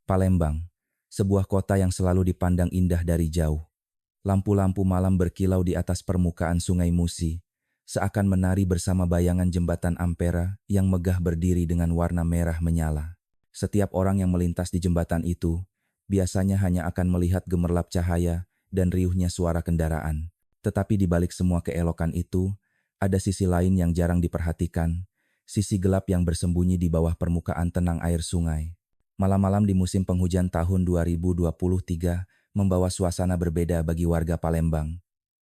Palembang, sebuah kota yang selalu dipandang indah dari jauh. Lampu-lampu malam berkilau di atas permukaan Sungai Musi, seakan menari bersama bayangan jembatan Ampera yang megah berdiri dengan warna merah menyala. Setiap orang yang melintas di jembatan itu, biasanya hanya akan melihat gemerlap cahaya dan riuhnya suara kendaraan. Tetapi di balik semua keelokan itu, ada sisi lain yang jarang diperhatikan, sisi gelap yang bersembunyi di bawah permukaan tenang air sungai. Malam-malam di musim penghujan tahun 2023 membawa suasana berbeda bagi warga Palembang.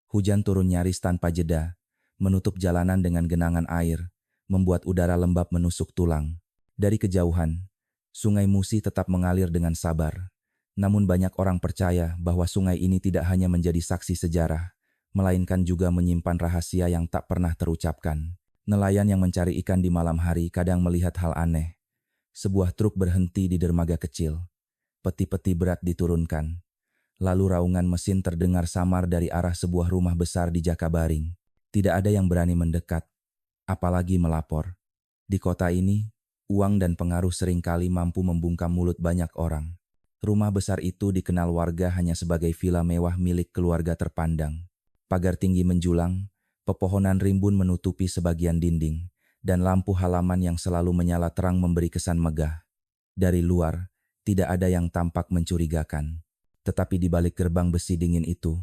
Hujan turun nyaris tanpa jeda, menutup jalanan dengan genangan air, membuat udara lembab menusuk tulang. Dari kejauhan, Sungai Musi tetap mengalir dengan sabar. Namun banyak orang percaya bahwa sungai ini tidak hanya menjadi saksi sejarah, melainkan juga menyimpan rahasia yang tak pernah terucapkan. Nelayan yang mencari ikan di malam hari kadang melihat hal aneh. Sebuah truk berhenti di dermaga kecil. Peti-peti berat diturunkan. Lalu raungan mesin terdengar samar dari arah sebuah rumah besar di Jakabaring. Tidak ada yang berani mendekat, apalagi melapor. Di kota ini, uang dan pengaruh seringkali mampu membungkam mulut banyak orang. Rumah besar itu dikenal warga hanya sebagai vila mewah milik keluarga terpandang. Pagar tinggi menjulang, pepohonan rimbun menutupi sebagian dinding, dan lampu halaman yang selalu menyala terang memberi kesan megah. Dari luar, tidak ada yang tampak mencurigakan. Tetapi di balik gerbang besi dingin itu,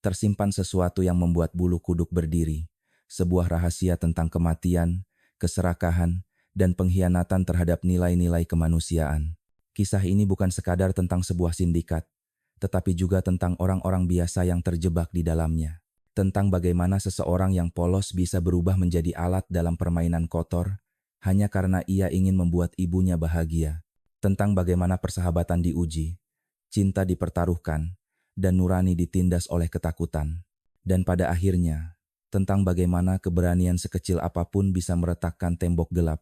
tersimpan sesuatu yang membuat bulu kuduk berdiri. Sebuah rahasia tentang kematian, keserakahan, dan pengkhianatan terhadap nilai-nilai kemanusiaan. Kisah ini bukan sekadar tentang sebuah sindikat, tetapi juga tentang orang-orang biasa yang terjebak di dalamnya. Tentang bagaimana seseorang yang polos bisa berubah menjadi alat dalam permainan kotor, hanya karena ia ingin membuat ibunya bahagia. Tentang bagaimana persahabatan diuji, cinta dipertaruhkan, dan nurani ditindas oleh ketakutan. Dan pada akhirnya, tentang bagaimana keberanian sekecil apapun bisa meretakkan tembok gelap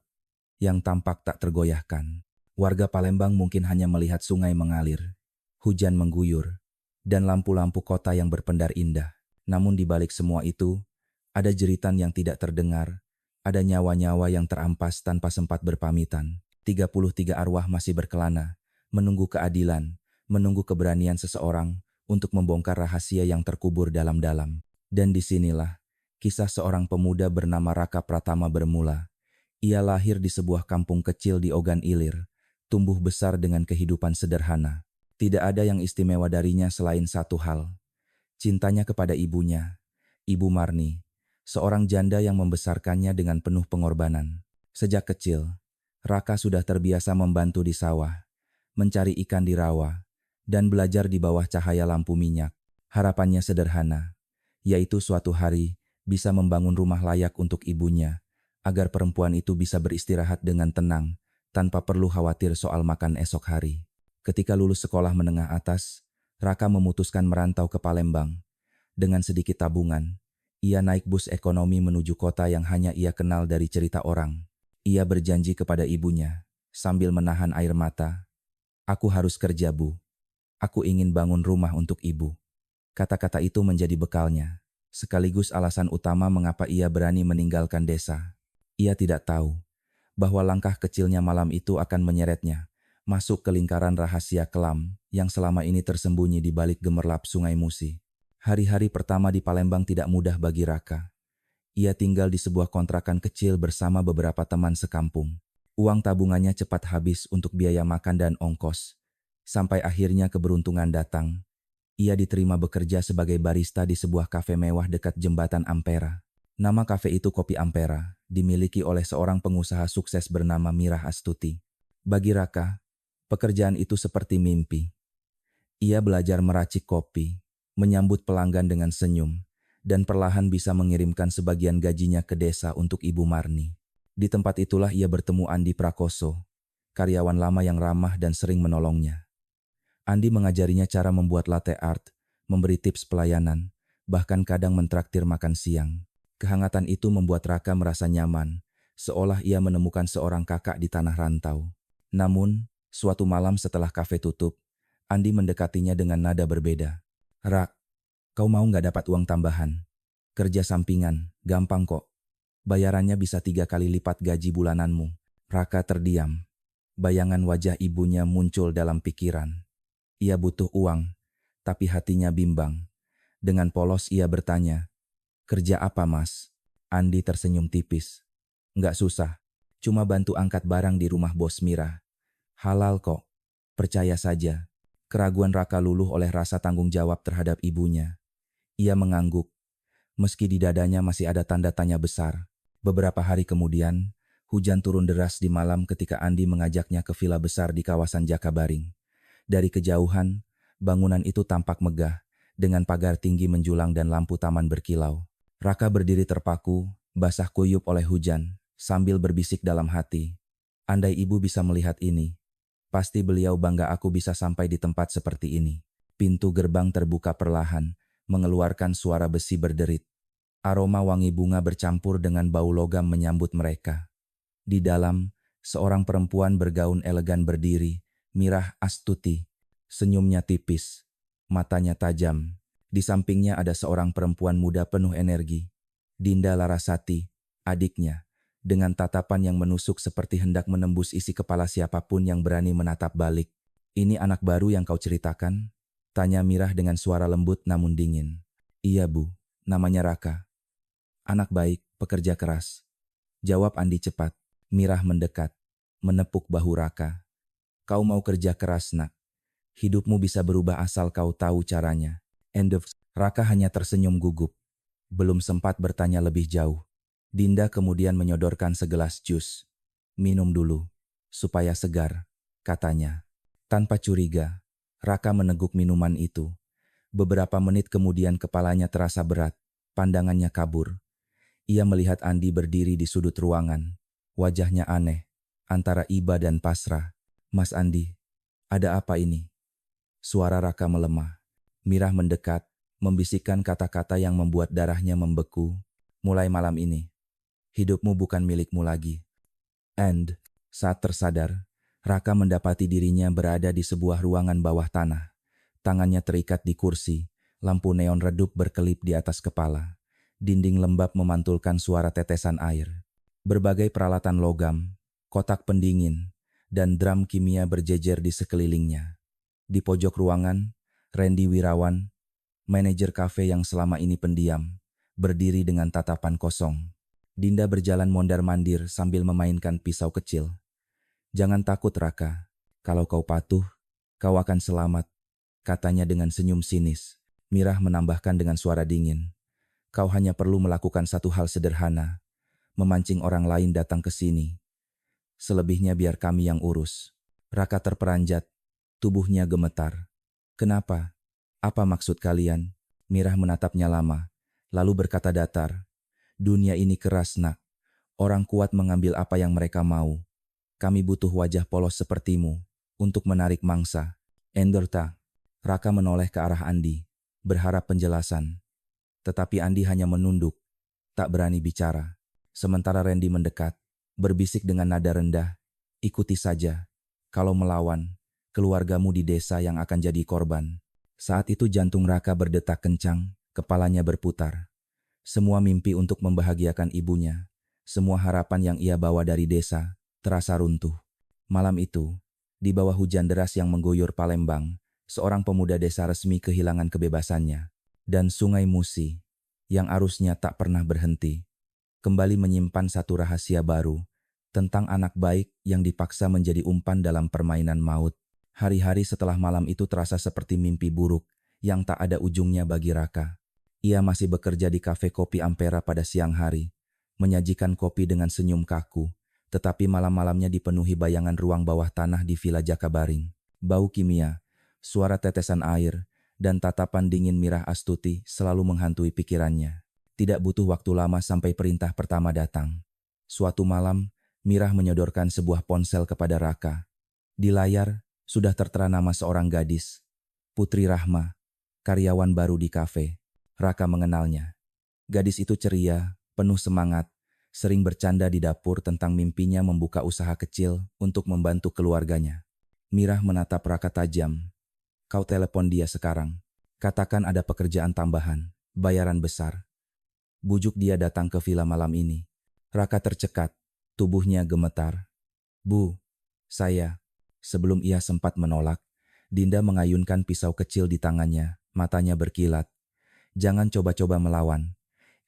yang tampak tak tergoyahkan. Warga Palembang mungkin hanya melihat sungai mengalir, hujan mengguyur, dan lampu-lampu kota yang berpendar indah. Namun di balik semua itu, ada jeritan yang tidak terdengar, ada nyawa-nyawa yang terampas tanpa sempat berpamitan. 33 arwah masih berkelana, menunggu keadilan, menunggu keberanian seseorang untuk membongkar rahasia yang terkubur dalam-dalam. Dan disinilah, kisah seorang pemuda bernama Raka Pratama bermula. Ia lahir di sebuah kampung kecil di Ogan Ilir, tumbuh besar dengan kehidupan sederhana. Tidak ada yang istimewa darinya selain satu hal. Cintanya kepada ibunya, Ibu Marni, seorang janda yang membesarkannya dengan penuh pengorbanan. Sejak kecil, Raka sudah terbiasa membantu di sawah, mencari ikan di rawa, dan belajar di bawah cahaya lampu minyak. Harapannya sederhana, yaitu suatu hari bisa membangun rumah layak untuk ibunya, agar perempuan itu bisa beristirahat dengan tenang, tanpa perlu khawatir soal makan esok hari. Ketika lulus sekolah menengah atas, Raka memutuskan merantau ke Palembang. Dengan sedikit tabungan, ia naik bus ekonomi menuju kota yang hanya ia kenal dari cerita orang. Ia berjanji kepada ibunya, sambil menahan air mata, "Aku harus kerja, Bu. Aku ingin bangun rumah untuk ibu." Kata-kata itu menjadi bekalnya, sekaligus alasan utama mengapa ia berani meninggalkan desa. Ia tidak tahu bahwa langkah kecilnya malam itu akan menyeretnya masuk ke lingkaran rahasia kelam yang selama ini tersembunyi di balik gemerlap Sungai Musi. Hari-hari pertama di Palembang tidak mudah bagi Raka. Ia tinggal di sebuah kontrakan kecil bersama beberapa teman sekampung. Uang tabungannya cepat habis untuk biaya makan dan ongkos. Sampai akhirnya keberuntungan datang. Ia diterima bekerja sebagai barista di sebuah kafe mewah dekat jembatan Ampera. Nama kafe itu Kopi Ampera, dimiliki oleh seorang pengusaha sukses bernama Mirah Astuti. Bagi Raka, pekerjaan itu seperti mimpi. Ia belajar meracik kopi, menyambut pelanggan dengan senyum, dan perlahan bisa mengirimkan sebagian gajinya ke desa untuk Ibu Marni. Di tempat itulah ia bertemu Andi Prakoso, karyawan lama yang ramah dan sering menolongnya. Andi mengajarinya cara membuat latte art, memberi tips pelayanan, bahkan kadang mentraktir makan siang. Kehangatan itu membuat Raka merasa nyaman, seolah ia menemukan seorang kakak di tanah rantau. Namun, suatu malam setelah kafe tutup, Andi mendekatinya dengan nada berbeda. "Rak, kau mau nggak dapat uang tambahan? Kerja sampingan, gampang kok. Bayarannya bisa 3 kali lipat gaji bulananmu." Raka terdiam. Bayangan wajah ibunya muncul dalam pikiran. Ia butuh uang, tapi hatinya bimbang. Dengan polos ia bertanya, "Kerja apa, Mas?" Andi tersenyum tipis. "Nggak susah, cuma bantu angkat barang di rumah bos Mira. Halal kok, percaya saja." Keraguan Raka luluh oleh rasa tanggung jawab terhadap ibunya. Ia mengangguk, meski di dadanya masih ada tanda tanya besar. Beberapa hari kemudian, hujan turun deras di malam ketika Andi mengajaknya ke villa besar di kawasan Jakabaring. Dari kejauhan, bangunan itu tampak megah, dengan pagar tinggi menjulang dan lampu taman berkilau. Raka berdiri terpaku, basah kuyup oleh hujan, sambil berbisik dalam hati. "Andai ibu bisa melihat ini, pasti beliau bangga aku bisa sampai di tempat seperti ini." Pintu gerbang terbuka perlahan, mengeluarkan suara besi berderit. Aroma wangi bunga bercampur dengan bau logam menyambut mereka. Di dalam, seorang perempuan bergaun elegan berdiri, Mirah Astuti. Senyumnya tipis, matanya tajam. Di sampingnya ada seorang perempuan muda penuh energi, Dinda Larasati, adiknya, dengan tatapan yang menusuk seperti hendak menembus isi kepala siapapun yang berani menatap balik. "Ini anak baru yang kau ceritakan?" tanya Mirah dengan suara lembut namun dingin. "Iya, Bu, namanya Raka. Anak baik, pekerja keras," jawab Andi cepat. Mirah mendekat, menepuk bahu Raka. "Kau mau kerja keras, Nak. Hidupmu bisa berubah asal kau tahu caranya." End of. Raka hanya tersenyum gugup. Belum sempat bertanya lebih jauh. Dinda kemudian menyodorkan segelas jus. "Minum dulu, supaya segar," katanya. Tanpa curiga, Raka meneguk minuman itu. Beberapa menit kemudian kepalanya terasa berat, pandangannya kabur. Ia melihat Andi berdiri di sudut ruangan. Wajahnya aneh, antara iba dan pasrah. "Mas Andi, ada apa ini?" Suara Raka melemah. Mirah mendekat, membisikkan kata-kata yang membuat darahnya membeku. "Mulai malam ini, hidupmu bukan milikmu lagi." And, saat tersadar, Raka mendapati dirinya berada di sebuah ruangan bawah tanah. Tangannya terikat di kursi, lampu neon redup berkelip di atas kepala. Dinding lembab memantulkan suara tetesan air. Berbagai peralatan logam, kotak pendingin, dan drum kimia berjejer di sekelilingnya. Di pojok ruangan, Randy Wirawan, manajer kafe yang selama ini pendiam, berdiri dengan tatapan kosong. Dinda berjalan mondar-mandir sambil memainkan pisau kecil. "Jangan takut, Raka. Kalau kau patuh, kau akan selamat," katanya dengan senyum sinis. Mirah menambahkan dengan suara dingin, "Kau hanya perlu melakukan satu hal sederhana, memancing orang lain datang ke sini. Selebihnya biar kami yang urus." Raka terperanjat, tubuhnya gemetar. "Kenapa? Apa maksud kalian?" Mirah menatapnya lama, lalu berkata datar, "Dunia ini keras, Nak. Orang kuat mengambil apa yang mereka mau. Kami butuh wajah polos sepertimu untuk menarik mangsa." "Enderta." Raka menoleh ke arah Andi, berharap penjelasan. Tetapi Andi hanya menunduk, tak berani bicara. Sementara Randy mendekat, berbisik dengan nada rendah, "Ikuti saja. Kalau melawan, keluargamu di desa yang akan jadi korban." Saat itu jantung Raka berdetak kencang, kepalanya berputar. Semua mimpi untuk membahagiakan ibunya, semua harapan yang ia bawa dari desa, terasa runtuh. Malam itu, di bawah hujan deras yang mengguyur Palembang, seorang pemuda desa resmi kehilangan kebebasannya. Dan Sungai Musi, yang arusnya tak pernah berhenti, kembali menyimpan satu rahasia baru tentang anak baik yang dipaksa menjadi umpan dalam permainan maut. Hari-hari setelah malam itu terasa seperti mimpi buruk yang tak ada ujungnya bagi Raka. Ia masih bekerja di kafe kopi Ampera pada siang hari, menyajikan kopi dengan senyum kaku, tetapi malam-malamnya dipenuhi bayangan ruang bawah tanah di Villa Jakabaring. Bau kimia, suara tetesan air, dan tatapan dingin Mirah Astuti selalu menghantui pikirannya. Tidak butuh waktu lama sampai perintah pertama datang. Suatu malam, Mirah menyodorkan sebuah ponsel kepada Raka. Di layar, sudah tertera nama seorang gadis, Putri Rahma, karyawan baru di kafe. Raka mengenalnya. Gadis itu ceria, penuh semangat, sering bercanda di dapur tentang mimpinya membuka usaha kecil untuk membantu keluarganya. Mirah menatap Raka tajam. "Kau telepon dia sekarang. Katakan ada pekerjaan tambahan, bayaran besar. Bujuk dia datang ke villa malam ini." Raka tercekat, tubuhnya gemetar. "Bu, Saya. Sebelum ia sempat menolak, Dinda mengayunkan pisau kecil di tangannya, matanya berkilat. Jangan coba-coba melawan.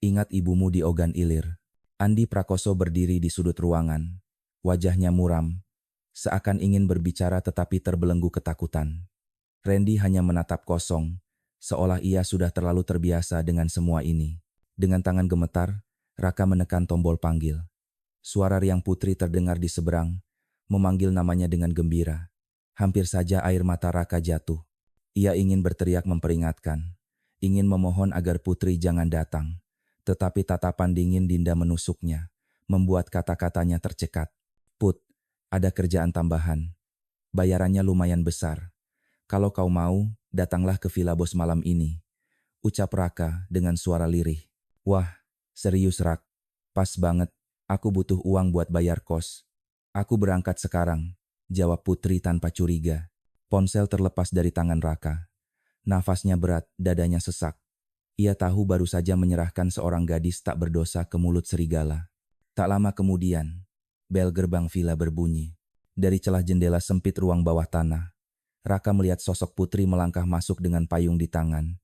Ingat ibumu di Ogan Ilir. Andi Prakoso berdiri di sudut ruangan. Wajahnya muram, seakan ingin berbicara tetapi terbelenggu ketakutan. Randy hanya menatap kosong, seolah ia sudah terlalu terbiasa dengan semua ini. Dengan tangan gemetar, Raka menekan tombol panggil. Suara riang Putri terdengar di seberang, memanggil namanya dengan gembira. Hampir saja air mata Raka jatuh. Ia ingin berteriak memperingatkan, ingin memohon agar Putri jangan datang. Tetapi tatapan dingin Dinda menusuknya, membuat kata-katanya tercekat. Put, ada kerjaan tambahan. Bayarannya lumayan besar. Kalau kau mau, datanglah ke Villa Bos malam ini, ucap Raka dengan suara lirih. Wah, serius Rak? Pas banget, aku butuh uang buat bayar kos. Aku berangkat sekarang, jawab Putri tanpa curiga. Ponsel terlepas dari tangan Raka. Nafasnya berat, dadanya sesak. Ia tahu baru saja menyerahkan seorang gadis tak berdosa ke mulut serigala. Tak lama kemudian, bel gerbang villa berbunyi. Dari celah jendela sempit ruang bawah tanah, Raka melihat sosok Putri melangkah masuk dengan payung di tangan.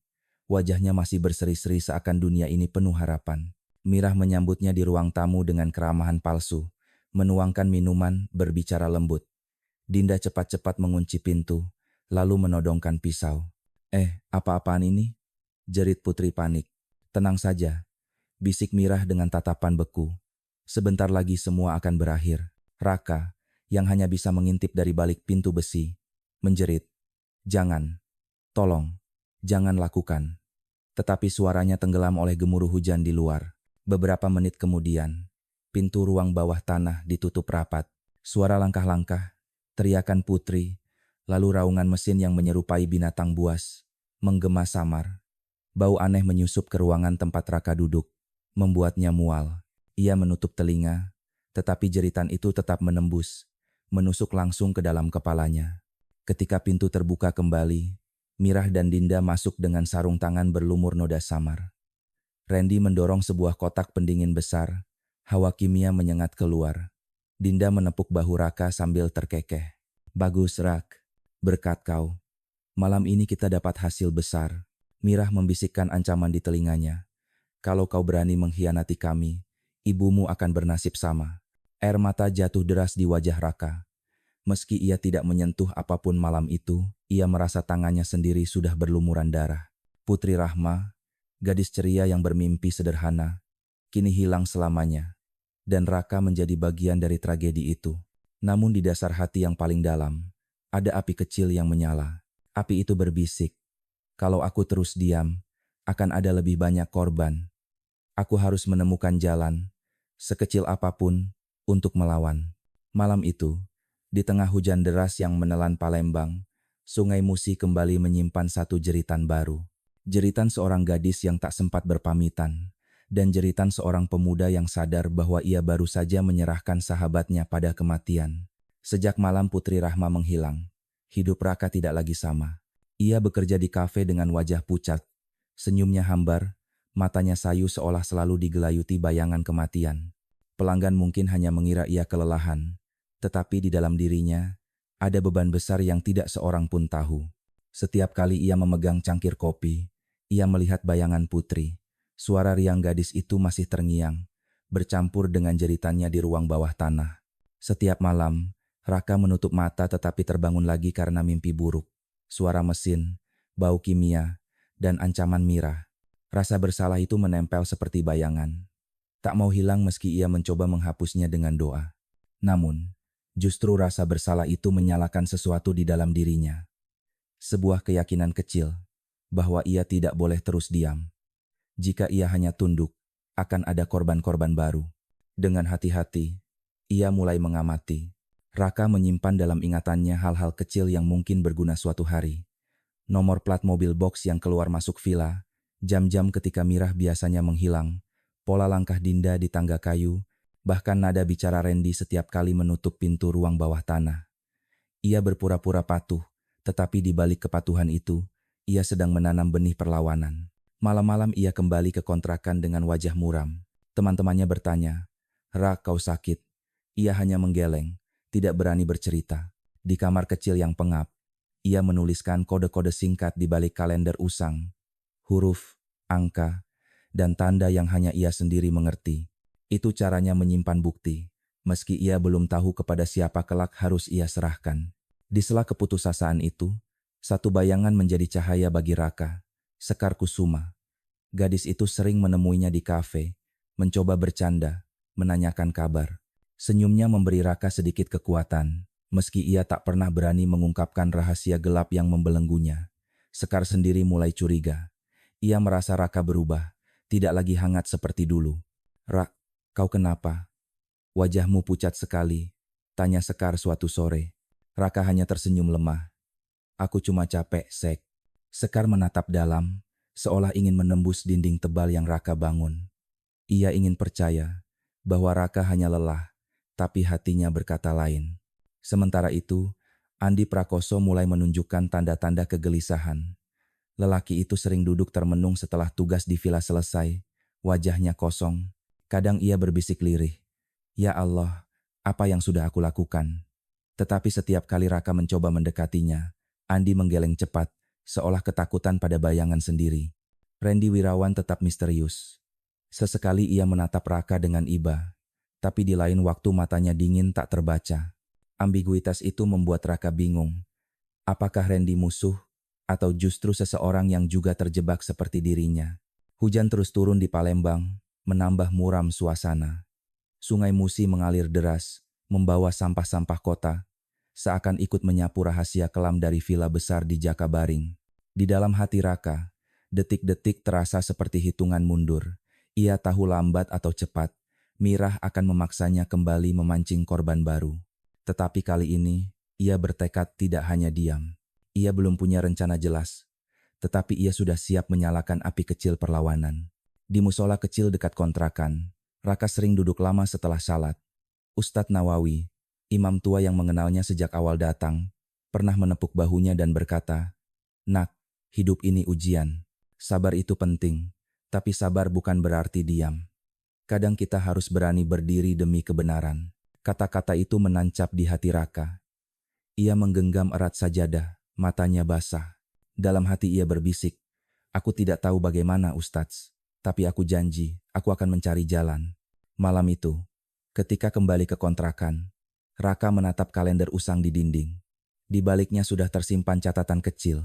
Wajahnya masih berseri-seri seakan dunia ini penuh harapan. Mirah menyambutnya di ruang tamu dengan keramahan palsu, menuangkan minuman, berbicara lembut. Dinda cepat-cepat mengunci pintu, lalu menodongkan pisau. Apa-apaan ini? Jerit Putri panik. Tenang saja, bisik Mirah dengan tatapan beku. Sebentar lagi semua akan berakhir. Raka, yang hanya bisa mengintip dari balik pintu besi, menjerit. Jangan, tolong, jangan lakukan. Tetapi suaranya tenggelam oleh gemuruh hujan di luar. Beberapa menit kemudian, pintu ruang bawah tanah ditutup rapat. Suara langkah-langkah, teriakan Putri, lalu raungan mesin yang menyerupai binatang buas, menggema samar. Bau aneh menyusup ke ruangan tempat Raka duduk, membuatnya mual. Ia menutup telinga, tetapi jeritan itu tetap menembus, menusuk langsung ke dalam kepalanya. Ketika pintu terbuka kembali, Mirah dan Dinda masuk dengan sarung tangan berlumur noda samar. Randy mendorong sebuah kotak pendingin besar, hawa kimia menyengat keluar. Dinda menepuk bahu Raka sambil terkekeh. Bagus Rak, berkat kau. Malam ini kita dapat hasil besar. Mirah membisikkan ancaman di telinganya. Kalau kau berani mengkhianati kami, ibumu akan bernasib sama. Air mata jatuh deras di wajah Raka. Meski ia tidak menyentuh apapun malam itu, ia merasa tangannya sendiri sudah berlumuran darah. Putri Rahma, gadis ceria yang bermimpi sederhana, kini hilang selamanya. Dan Raka menjadi bagian dari tragedi itu. Namun di dasar hati yang paling dalam, ada api kecil yang menyala. Api itu berbisik, kalau aku terus diam, akan ada lebih banyak korban. Aku harus menemukan jalan, sekecil apapun, untuk melawan. Malam itu, di tengah hujan deras yang menelan Palembang, Sungai Musi kembali menyimpan satu jeritan baru. Jeritan seorang gadis yang tak sempat berpamitan, dan jeritan seorang pemuda yang sadar bahwa ia baru saja menyerahkan sahabatnya pada kematian. Sejak malam Putri Rahma menghilang, hidup Raka tidak lagi sama. Ia bekerja di kafe dengan wajah pucat, senyumnya hambar, matanya sayu seolah selalu digelayuti bayangan kematian. Pelanggan mungkin hanya mengira ia kelelahan, tetapi di dalam dirinya ada beban besar yang tidak seorang pun tahu. Setiap kali ia memegang cangkir kopi, ia melihat bayangan Putri. Suara riang gadis itu masih terngiang, bercampur dengan jeritannya di ruang bawah tanah. Setiap malam, Raka menutup mata tetapi terbangun lagi karena mimpi buruk. Suara mesin, bau kimia, dan ancaman Mirah. Rasa bersalah itu menempel seperti bayangan. Tak mau hilang meski ia mencoba menghapusnya dengan doa. Namun, justru rasa bersalah itu menyalakan sesuatu di dalam dirinya. Sebuah keyakinan kecil, bahwa ia tidak boleh terus diam. Jika ia hanya tunduk, akan ada korban-korban baru. Dengan hati-hati, ia mulai mengamati. Raka menyimpan dalam ingatannya hal-hal kecil yang mungkin berguna suatu hari. Nomor plat mobil box yang keluar masuk villa, jam-jam ketika Mirah biasanya menghilang, pola langkah Dinda di tangga kayu, bahkan nada bicara Randy setiap kali menutup pintu ruang bawah tanah. Ia berpura-pura patuh, tetapi di balik kepatuhan itu, ia sedang menanam benih perlawanan. Malam-malam ia kembali ke kontrakan dengan wajah muram. Teman-temannya bertanya, Rak, kau sakit? Ia hanya menggeleng, tidak berani bercerita. Di kamar kecil yang pengap, ia menuliskan kode-kode singkat di balik kalender usang, huruf, angka, dan tanda yang hanya ia sendiri mengerti. Itu caranya menyimpan bukti, meski ia belum tahu kepada siapa kelak harus ia serahkan. Di sela keputusasaan itu, satu bayangan menjadi cahaya bagi Raka, Sekar Kusuma. Gadis itu sering menemuinya di kafe, mencoba bercanda, menanyakan kabar. Senyumnya memberi Raka sedikit kekuatan, meski ia tak pernah berani mengungkapkan rahasia gelap yang membelenggunya. Sekar sendiri mulai curiga. Ia merasa Raka berubah, tidak lagi hangat seperti dulu. "Rak, kau kenapa? Wajahmu pucat sekali," tanya Sekar suatu sore. Raka hanya tersenyum lemah. "Aku cuma capek, Sek." Sekar menatap dalam, seolah ingin menembus dinding tebal yang Raka bangun. Ia ingin percaya bahwa Raka hanya lelah, tapi hatinya berkata lain. Sementara itu, Andi Prakoso mulai menunjukkan tanda-tanda kegelisahan. Lelaki itu sering duduk termenung setelah tugas di vila selesai, wajahnya kosong. Kadang ia berbisik lirih, "Ya Allah, apa yang sudah aku lakukan?" Tetapi setiap kali Raka mencoba mendekatinya, Andi menggeleng cepat, seolah ketakutan pada bayangan sendiri. Randy Wirawan tetap misterius. Sesekali ia menatap Raka dengan iba, tapi di lain waktu matanya dingin tak terbaca. Ambiguitas itu membuat Raka bingung. Apakah Randy musuh, atau justru seseorang yang juga terjebak seperti dirinya? Hujan terus turun di Palembang, menambah muram suasana. Sungai Musi mengalir deras, membawa sampah-sampah kota, seakan ikut menyapu rahasia kelam dari vila besar di Jakabaring. Di dalam hati Raka, detik-detik terasa seperti hitungan mundur. Ia tahu lambat atau cepat, Mirah akan memaksanya kembali memancing korban baru. Tetapi kali ini, ia bertekad tidak hanya diam. Ia belum punya rencana jelas, tetapi ia sudah siap menyalakan api kecil perlawanan. Di musola kecil dekat kontrakan, Raka sering duduk lama setelah salat. Ustadz Nawawi, imam tua yang mengenalnya sejak awal datang, pernah menepuk bahunya dan berkata, "Nak, hidup ini ujian. Sabar itu penting, tapi sabar bukan berarti diam. Kadang kita harus berani berdiri demi kebenaran." Kata-kata itu menancap di hati Raka. Ia menggenggam erat sajadah, matanya basah. Dalam hati ia berbisik, "Aku tidak tahu bagaimana, Ustadz, tapi aku janji, aku akan mencari jalan." Malam itu, ketika kembali ke kontrakan, Raka menatap kalender usang di dinding. Di baliknya sudah tersimpan catatan kecil,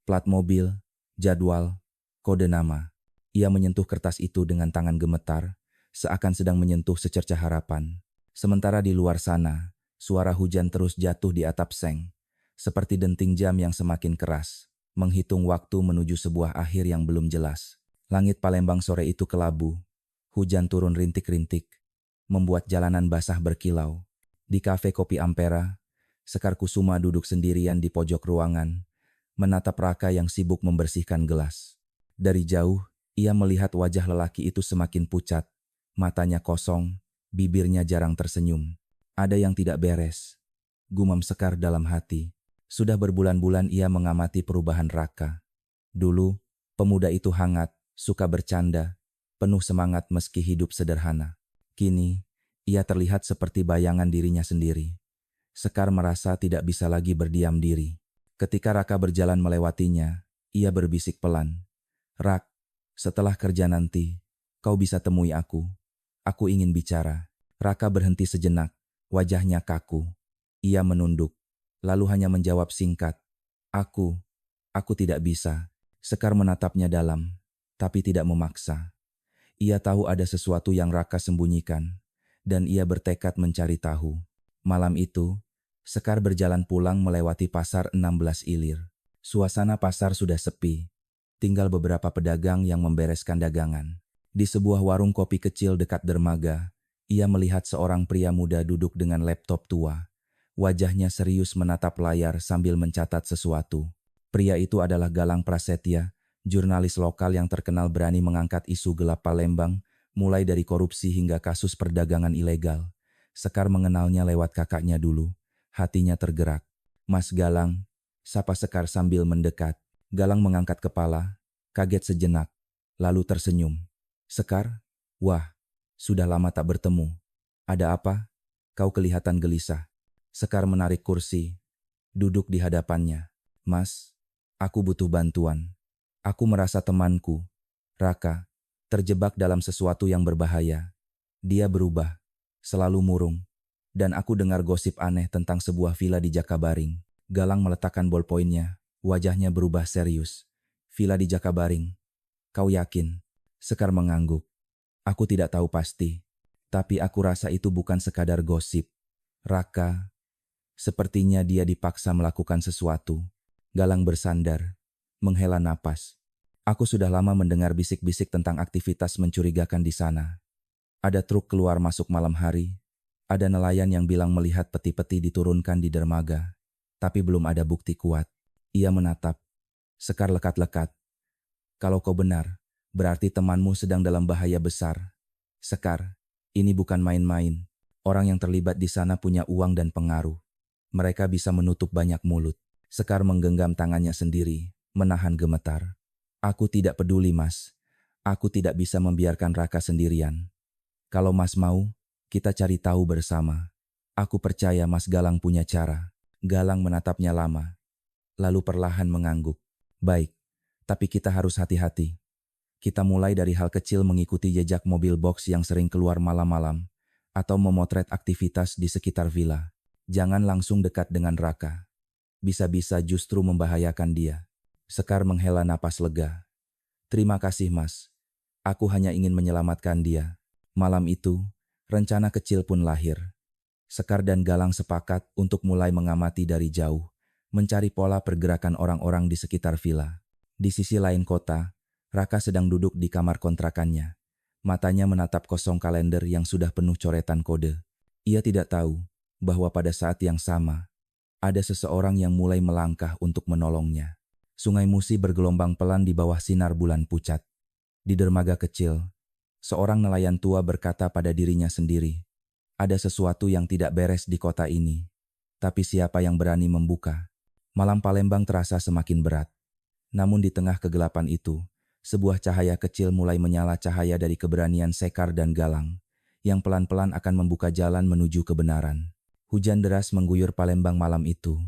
plat mobil, jadwal, kode nama. Ia menyentuh kertas itu dengan tangan gemetar, seakan sedang menyentuh secercah harapan. Sementara di luar sana, suara hujan terus jatuh di atap seng, seperti denting jam yang semakin keras, menghitung waktu menuju sebuah akhir yang belum jelas. Langit Palembang sore itu kelabu, hujan turun rintik-rintik, membuat jalanan basah berkilau. Di kafe kopi Ampera, Sekar Kusuma duduk sendirian di pojok ruangan, menatap Raka yang sibuk membersihkan gelas. Dari jauh, ia melihat wajah lelaki itu semakin pucat, matanya kosong, bibirnya jarang tersenyum. Ada yang tidak beres, gumam Sekar dalam hati. Sudah berbulan-bulan ia mengamati perubahan Raka. Dulu, pemuda itu hangat, suka bercanda, penuh semangat meski hidup sederhana. Kini, ia terlihat seperti bayangan dirinya sendiri. Sekar merasa tidak bisa lagi berdiam diri. Ketika Raka berjalan melewatinya, ia berbisik pelan, "Rak, setelah kerja nanti, kau bisa temui aku. Aku ingin bicara." Raka berhenti sejenak, wajahnya kaku. Ia menunduk, lalu hanya menjawab singkat, "Aku tidak bisa." Sekar menatapnya dalam, tapi tidak memaksa. Ia tahu ada sesuatu yang Raka sembunyikan, dan ia bertekad mencari tahu. Malam itu, Sekar berjalan pulang melewati pasar 16 Ilir. Suasana pasar sudah sepi, tinggal beberapa pedagang yang membereskan dagangan. Di sebuah warung kopi kecil dekat dermaga, ia melihat seorang pria muda duduk dengan laptop tua. Wajahnya serius menatap layar sambil mencatat sesuatu. Pria itu adalah Galang Prasetya, jurnalis lokal yang terkenal berani mengangkat isu gelap Palembang, mulai dari korupsi hingga kasus perdagangan ilegal. Sekar mengenalnya lewat kakaknya dulu. Hatinya tergerak. "Mas Galang," sapa Sekar sambil mendekat. Galang mengangkat kepala, kaget sejenak, lalu tersenyum. "Sekar? Wah, sudah lama tak bertemu. Ada apa? Kau kelihatan gelisah." Sekar menarik kursi, duduk di hadapannya. Mas, aku butuh bantuan. Aku merasa temanku, Raka, terjebak dalam sesuatu yang berbahaya. Dia berubah, selalu murung. Dan aku dengar gosip aneh tentang sebuah villa di Jakabaring. Galang meletakkan bolpoinnya, wajahnya berubah serius. Villa di Jakabaring. Kau yakin? Sekar mengangguk. Aku tidak tahu pasti. Tapi aku rasa itu bukan sekadar gosip. Raka, sepertinya dia dipaksa melakukan sesuatu. Galang bersandar, menghela napas. Aku sudah lama mendengar bisik-bisik tentang aktivitas mencurigakan di sana. Ada truk keluar masuk malam hari. Ada nelayan yang bilang melihat peti-peti diturunkan di dermaga. Tapi belum ada bukti kuat. Ia menatap. Sekar lekat-lekat. Kalau kau benar, berarti temanmu sedang dalam bahaya besar. Sekar, ini bukan main-main. Orang yang terlibat di sana punya uang dan pengaruh. Mereka bisa menutup banyak mulut. Sekar menggenggam tangannya sendiri, menahan gemetar. Aku tidak peduli, Mas. Aku tidak bisa membiarkan Raka sendirian. Kalau Mas mau, kita cari tahu bersama. Aku percaya Mas Galang punya cara. Galang menatapnya lama, lalu perlahan mengangguk. Baik, tapi kita harus hati-hati. Kita mulai dari hal kecil, mengikuti jejak mobil box yang sering keluar malam-malam, atau memotret aktivitas di sekitar villa. Jangan langsung dekat dengan Raka. Bisa-bisa justru membahayakan dia. Sekar menghela napas lega. Terima kasih, Mas. Aku hanya ingin menyelamatkan dia. Malam itu, rencana kecil pun lahir. Sekar dan Galang sepakat untuk mulai mengamati dari jauh, mencari pola pergerakan orang-orang di sekitar villa. Di sisi lain kota, Raka sedang duduk di kamar kontrakannya. Matanya menatap kosong kalender yang sudah penuh coretan kode. Ia tidak tahu bahwa pada saat yang sama, ada seseorang yang mulai melangkah untuk menolongnya. Sungai Musi bergelombang pelan di bawah sinar bulan pucat. Di dermaga kecil, seorang nelayan tua berkata pada dirinya sendiri, ada sesuatu yang tidak beres di kota ini. Tapi siapa yang berani membuka? Malam Palembang terasa semakin berat. Namun di tengah kegelapan itu, sebuah cahaya kecil mulai menyala, cahaya dari keberanian Sekar dan Galang, yang pelan-pelan akan membuka jalan menuju kebenaran. Hujan deras mengguyur Palembang malam itu.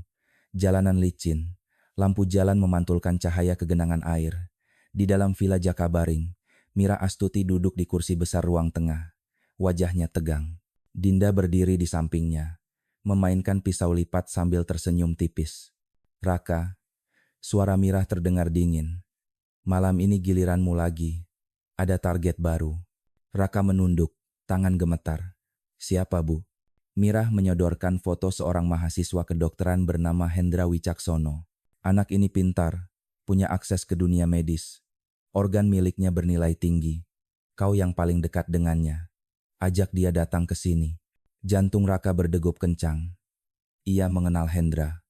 Jalanan licin, lampu jalan memantulkan cahaya kegenangan air. Di dalam villa Jakabaring, Mira Astuti duduk di kursi besar ruang tengah. Wajahnya tegang. Dinda berdiri di sampingnya, memainkan pisau lipat sambil tersenyum tipis. Raka, suara Mira terdengar dingin. Malam ini giliranmu lagi. Ada target baru. Raka menunduk, tangan gemetar. Siapa, Bu? Mira menyodorkan foto seorang mahasiswa kedokteran bernama Hendra Wicaksono. Anak ini pintar, punya akses ke dunia medis. Organ miliknya bernilai tinggi. Kau yang paling dekat dengannya. Ajak dia datang ke sini. Jantung Raka berdegup kencang. Ia mengenal Hendra.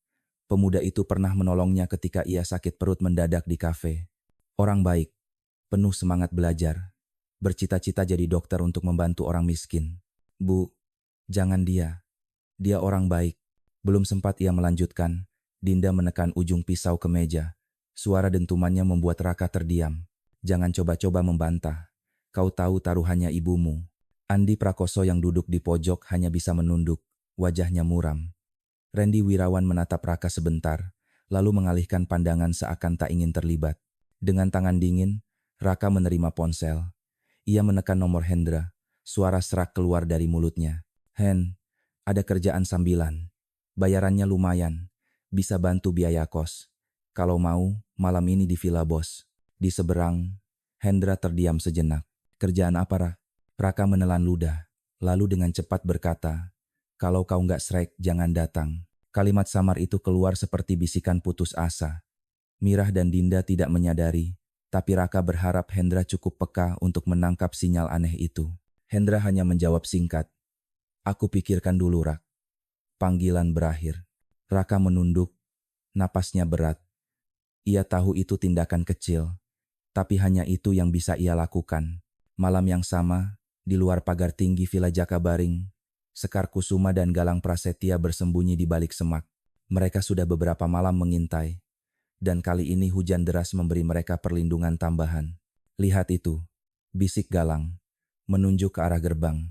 Pemuda itu pernah menolongnya ketika ia sakit perut mendadak di kafe. Orang baik, penuh semangat belajar. Bercita-cita jadi dokter untuk membantu orang miskin. Bu, jangan dia. Dia orang baik. Belum sempat ia melanjutkan, Dinda menekan ujung pisau ke meja. Suara dentumannya membuat Raka terdiam. Jangan coba-coba membantah. Kau tahu taruhannya ibumu. Andi Prakoso yang duduk di pojok hanya bisa menunduk. Wajahnya muram. Randy Wirawan menatap Raka sebentar, lalu mengalihkan pandangan seakan tak ingin terlibat. Dengan tangan dingin, Raka menerima ponsel. Ia menekan nomor Hendra. Suara serak keluar dari mulutnya. Hen, ada kerjaan sambilan. Bayarannya lumayan. Bisa bantu biaya kos. Kalau mau, malam ini di Villa Bos. Di seberang, Hendra terdiam sejenak. Kerjaan apa, Ra? Raka menelan ludah. Lalu dengan cepat berkata, kalau kau nggak srek, jangan datang. Kalimat samar itu keluar seperti bisikan putus asa. Mirah dan Dinda tidak menyadari, tapi Raka berharap Hendra cukup peka untuk menangkap sinyal aneh itu. Hendra hanya menjawab singkat, aku pikirkan dulu, Rak. Panggilan berakhir. Raka menunduk, napasnya berat. Ia tahu itu tindakan kecil, tapi hanya itu yang bisa ia lakukan. Malam yang sama, di luar pagar tinggi Villa Jakabaring, Sekar Kusuma dan Galang Prasetya bersembunyi di balik semak. Mereka sudah beberapa malam mengintai, dan kali ini hujan deras memberi mereka perlindungan tambahan. Lihat itu, bisik Galang, menunjuk ke arah gerbang.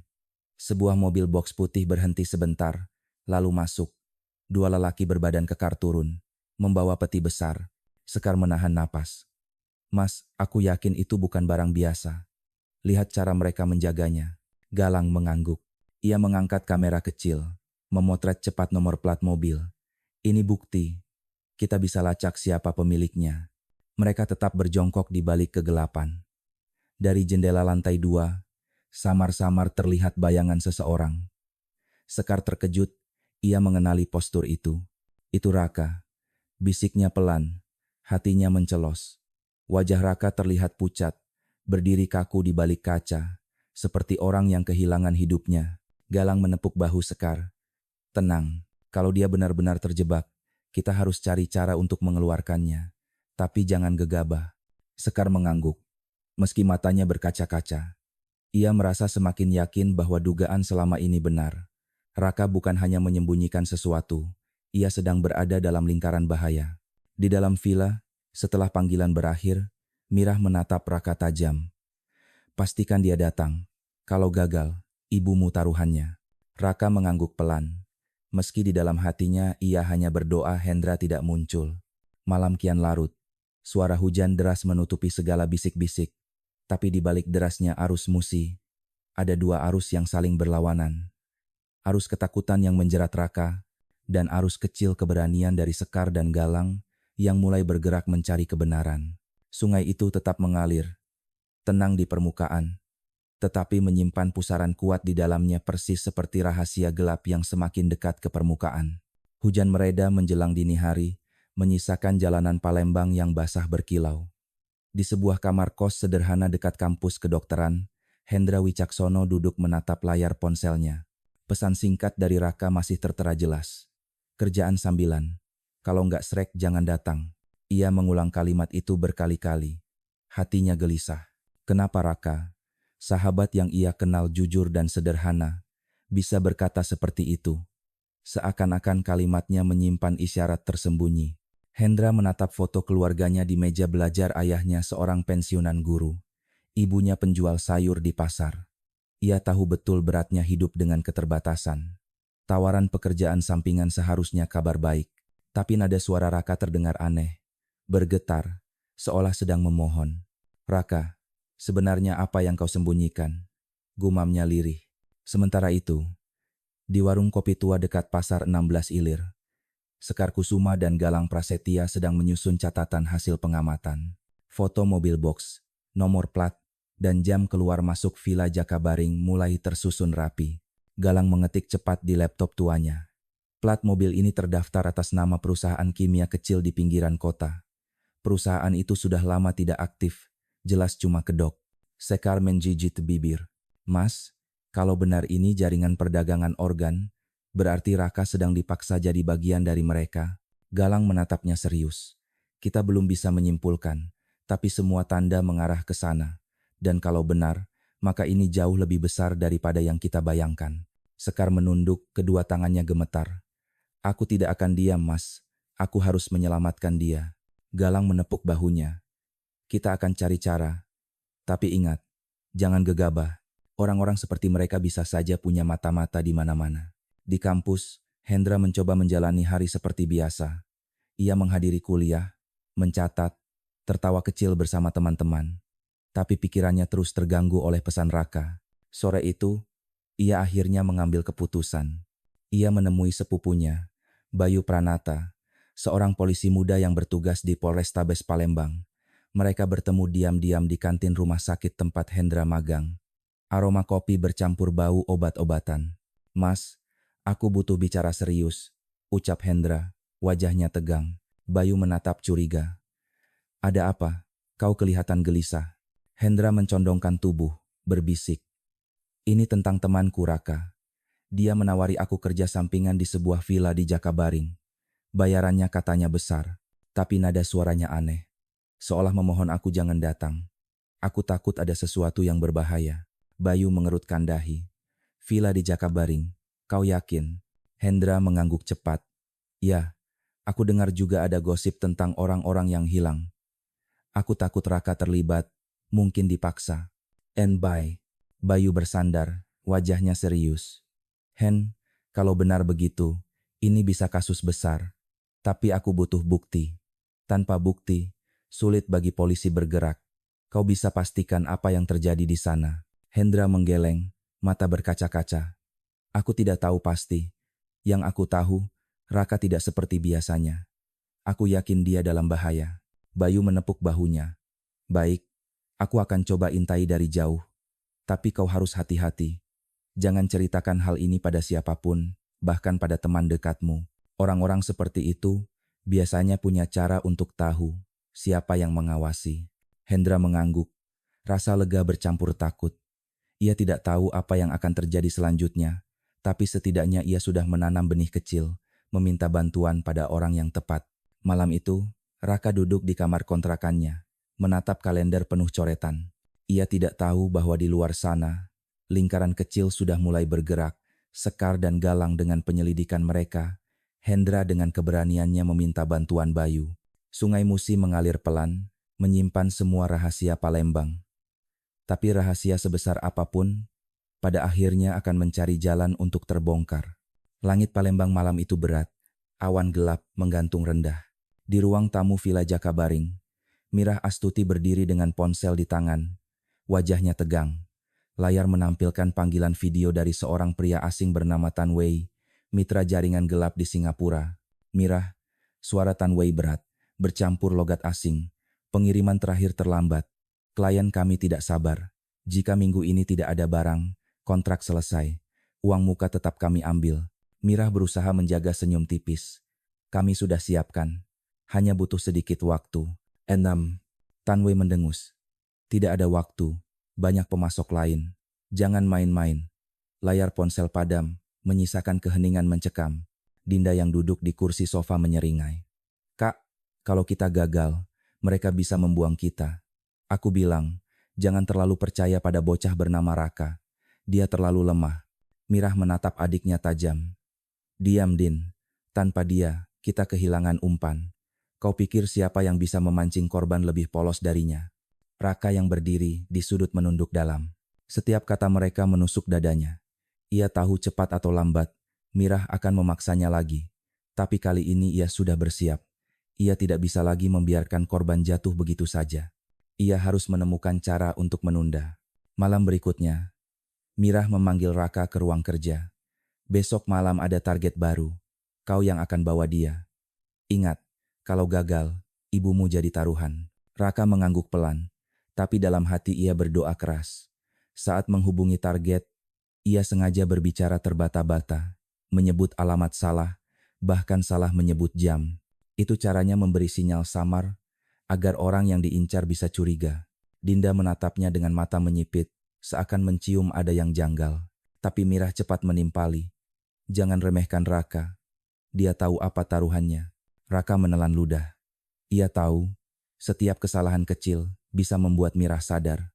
Sebuah mobil box putih berhenti sebentar, lalu masuk. Dua lelaki berbadan kekar turun, membawa peti besar. Sekar menahan napas. Mas, aku yakin itu bukan barang biasa. Lihat cara mereka menjaganya. Galang mengangguk. Ia mengangkat kamera kecil, memotret cepat nomor plat mobil. Ini bukti. Kita bisa lacak siapa pemiliknya. Mereka tetap berjongkok di balik kegelapan. Dari jendela lantai 2, samar-samar terlihat bayangan seseorang. Sekar terkejut, ia mengenali postur itu. Itu Raka. Bisiknya pelan, hatinya mencelos. Wajah Raka terlihat pucat, berdiri kaku di balik kaca, seperti orang yang kehilangan hidupnya. Galang menepuk bahu Sekar. Tenang, kalau dia benar-benar terjebak, kita harus cari cara untuk mengeluarkannya. Tapi jangan gegabah. Sekar mengangguk. Meski matanya berkaca-kaca, ia merasa semakin yakin bahwa dugaan selama ini benar. Raka bukan hanya menyembunyikan sesuatu, ia sedang berada dalam lingkaran bahaya. Di dalam villa, setelah panggilan berakhir, Mirah menatap Raka tajam. Pastikan dia datang. Kalau gagal, ibumu taruhannya. Raka mengangguk pelan. Meski di dalam hatinya ia hanya berdoa Hendra tidak muncul. Malam kian larut. Suara hujan deras menutupi segala bisik-bisik. Tapi di balik derasnya arus Musi, ada dua arus yang saling berlawanan. Arus ketakutan yang menjerat Raka, dan arus kecil keberanian dari Sekar dan Galang yang mulai bergerak mencari kebenaran. Sungai itu tetap mengalir, tenang di permukaan, tetapi menyimpan pusaran kuat di dalamnya persis seperti rahasia gelap yang semakin dekat ke permukaan. Hujan mereda menjelang dini hari, menyisakan jalanan Palembang yang basah berkilau. Di sebuah kamar kos sederhana dekat kampus kedokteran, Hendra Wicaksono duduk menatap layar ponselnya. Pesan singkat dari Raka masih tertera jelas. Kerjaan sambilan. Kalau nggak srek jangan datang. Ia mengulang kalimat itu berkali-kali. Hatinya gelisah. Kenapa Raka, sahabat yang ia kenal jujur dan sederhana, bisa berkata seperti itu? Seakan-akan kalimatnya menyimpan isyarat tersembunyi. Hendra menatap foto keluarganya di meja belajar ayahnya seorang pensiunan guru. Ibunya penjual sayur di pasar. Ia tahu betul beratnya hidup dengan keterbatasan. Tawaran pekerjaan sampingan seharusnya kabar baik. Tapi nada suara Raka terdengar aneh. Bergetar, seolah sedang memohon. Raka, sebenarnya apa yang kau sembunyikan? Gumamnya lirih. Sementara itu, di warung kopi tua dekat pasar 16 Ilir, Sekar Kusuma dan Galang Prasetya sedang menyusun catatan hasil pengamatan. Foto mobil box, nomor plat, dan jam keluar masuk Villa Jakabaring mulai tersusun rapi. Galang mengetik cepat di laptop tuanya. Plat mobil ini terdaftar atas nama perusahaan kimia kecil di pinggiran kota. Perusahaan itu sudah lama tidak aktif, jelas cuma kedok. Sekar menjijit bibir. Mas, kalau benar ini jaringan perdagangan organ, berarti Raka sedang dipaksa jadi bagian dari mereka. Galang menatapnya serius. Kita belum bisa menyimpulkan, tapi semua tanda mengarah ke sana. Dan kalau benar, maka ini jauh lebih besar daripada yang kita bayangkan. Sekar menunduk, kedua tangannya gemetar. Aku tidak akan diam, Mas. Aku harus menyelamatkan dia. Galang menepuk bahunya. Kita akan cari cara. Tapi ingat, jangan gegabah. Orang-orang seperti mereka bisa saja punya mata-mata di mana-mana. Di kampus, Hendra mencoba menjalani hari seperti biasa. Ia menghadiri kuliah, mencatat, tertawa kecil bersama teman-teman. Tapi pikirannya terus terganggu oleh pesan Raka. Sore itu, ia akhirnya mengambil keputusan. Ia menemui sepupunya, Bayu Pranata, seorang polisi muda yang bertugas di Polrestabes Palembang. Mereka bertemu diam-diam di kantin rumah sakit tempat Hendra magang. Aroma kopi bercampur bau obat-obatan. Mas, aku butuh bicara serius, ucap Hendra, wajahnya tegang. Bayu menatap curiga. Ada apa? Kau kelihatan gelisah. Hendra mencondongkan tubuh, berbisik. Ini tentang temanku Raka. Dia menawari aku kerja sampingan di sebuah villa di Jakabaring. Bayarannya katanya besar, tapi nada suaranya aneh. Seolah memohon aku jangan datang. Aku takut ada sesuatu yang berbahaya. Bayu mengerutkan dahi. Villa di Jakabaring. Kau yakin? Hendra mengangguk cepat. Ya, aku dengar juga ada gosip tentang orang-orang yang hilang. Aku takut Raka terlibat, mungkin dipaksa. And by. Bayu bersandar, wajahnya serius. Hen, Kalau benar begitu, ini bisa kasus besar. Tapi aku butuh bukti. Tanpa bukti, sulit bagi polisi bergerak. Kau bisa pastikan apa yang terjadi di sana. Hendra menggeleng, mata berkaca-kaca. Aku tidak tahu pasti. Yang aku tahu, Raka tidak seperti biasanya. Aku yakin dia dalam bahaya. Bayu menepuk bahunya. Baik, aku akan coba intai dari jauh. Tapi kau harus hati-hati. Jangan ceritakan hal ini pada siapapun, bahkan pada teman dekatmu. Orang-orang seperti itu biasanya punya cara untuk tahu siapa yang mengawasi. Hendra mengangguk, rasa lega bercampur takut. Ia tidak tahu apa yang akan terjadi selanjutnya, tapi setidaknya ia sudah menanam benih kecil, meminta bantuan pada orang yang tepat. Malam itu, Raka duduk di kamar kontrakannya, menatap kalender penuh coretan. Ia tidak tahu bahwa di luar sana, lingkaran kecil sudah mulai bergerak. Sekar dan Galang dengan penyelidikan mereka, Hendra dengan keberaniannya meminta bantuan Bayu. Sungai Musi mengalir pelan, menyimpan semua rahasia Palembang. Tapi rahasia sebesar apapun, pada akhirnya akan mencari jalan untuk terbongkar. Langit Palembang malam itu berat, awan gelap menggantung rendah. Di ruang tamu Villa Jakabaring, Mirah Astuti berdiri dengan ponsel di tangan. Wajahnya tegang. Layar menampilkan panggilan video dari seorang pria asing bernama Tan Wei, mitra jaringan gelap di Singapura. Mirah, suara Tan Wei berat, bercampur logat asing. Pengiriman terakhir terlambat. Klien kami tidak sabar. Jika minggu ini tidak ada barang, kontrak selesai. Uang muka tetap kami ambil. Mirah berusaha menjaga senyum tipis. Kami sudah siapkan. Hanya butuh sedikit waktu. 6. Tan Wei mendengus. Tidak ada waktu. Banyak pemasok lain. Jangan main-main. Layar ponsel padam, menyisakan keheningan mencekam. Dinda yang duduk di kursi sofa menyeringai. Kak, kalau kita gagal, mereka bisa membuang kita. Aku bilang, jangan terlalu percaya pada bocah bernama Raka. Dia terlalu lemah. Mirah menatap adiknya tajam. Diam, Din. Tanpa dia, kita kehilangan umpan. Kau pikir siapa yang bisa memancing korban lebih polos darinya? Raka yang berdiri di sudut menunduk dalam. Setiap kata mereka menusuk dadanya. Ia tahu cepat atau lambat, Mirah akan memaksanya lagi. Tapi kali ini ia sudah bersiap. Ia tidak bisa lagi membiarkan korban jatuh begitu saja. Ia harus menemukan cara untuk menunda. Malam berikutnya, Mirah memanggil Raka ke ruang kerja. Besok malam ada target baru. Kau yang akan bawa dia. Ingat, kalau gagal, ibumu jadi taruhan. Raka mengangguk pelan, tapi dalam hati ia berdoa keras. Saat menghubungi target, ia sengaja berbicara terbata-bata, menyebut alamat salah, bahkan salah menyebut jam. Itu caranya memberi sinyal samar, agar orang yang diincar bisa curiga. Dinda menatapnya dengan mata menyipit, seakan mencium ada yang janggal. Tapi Mirah cepat menimpali. Jangan remehkan Raka. Dia tahu apa taruhannya. Raka menelan ludah. Ia tahu, setiap kesalahan kecil bisa membuat Mirah sadar.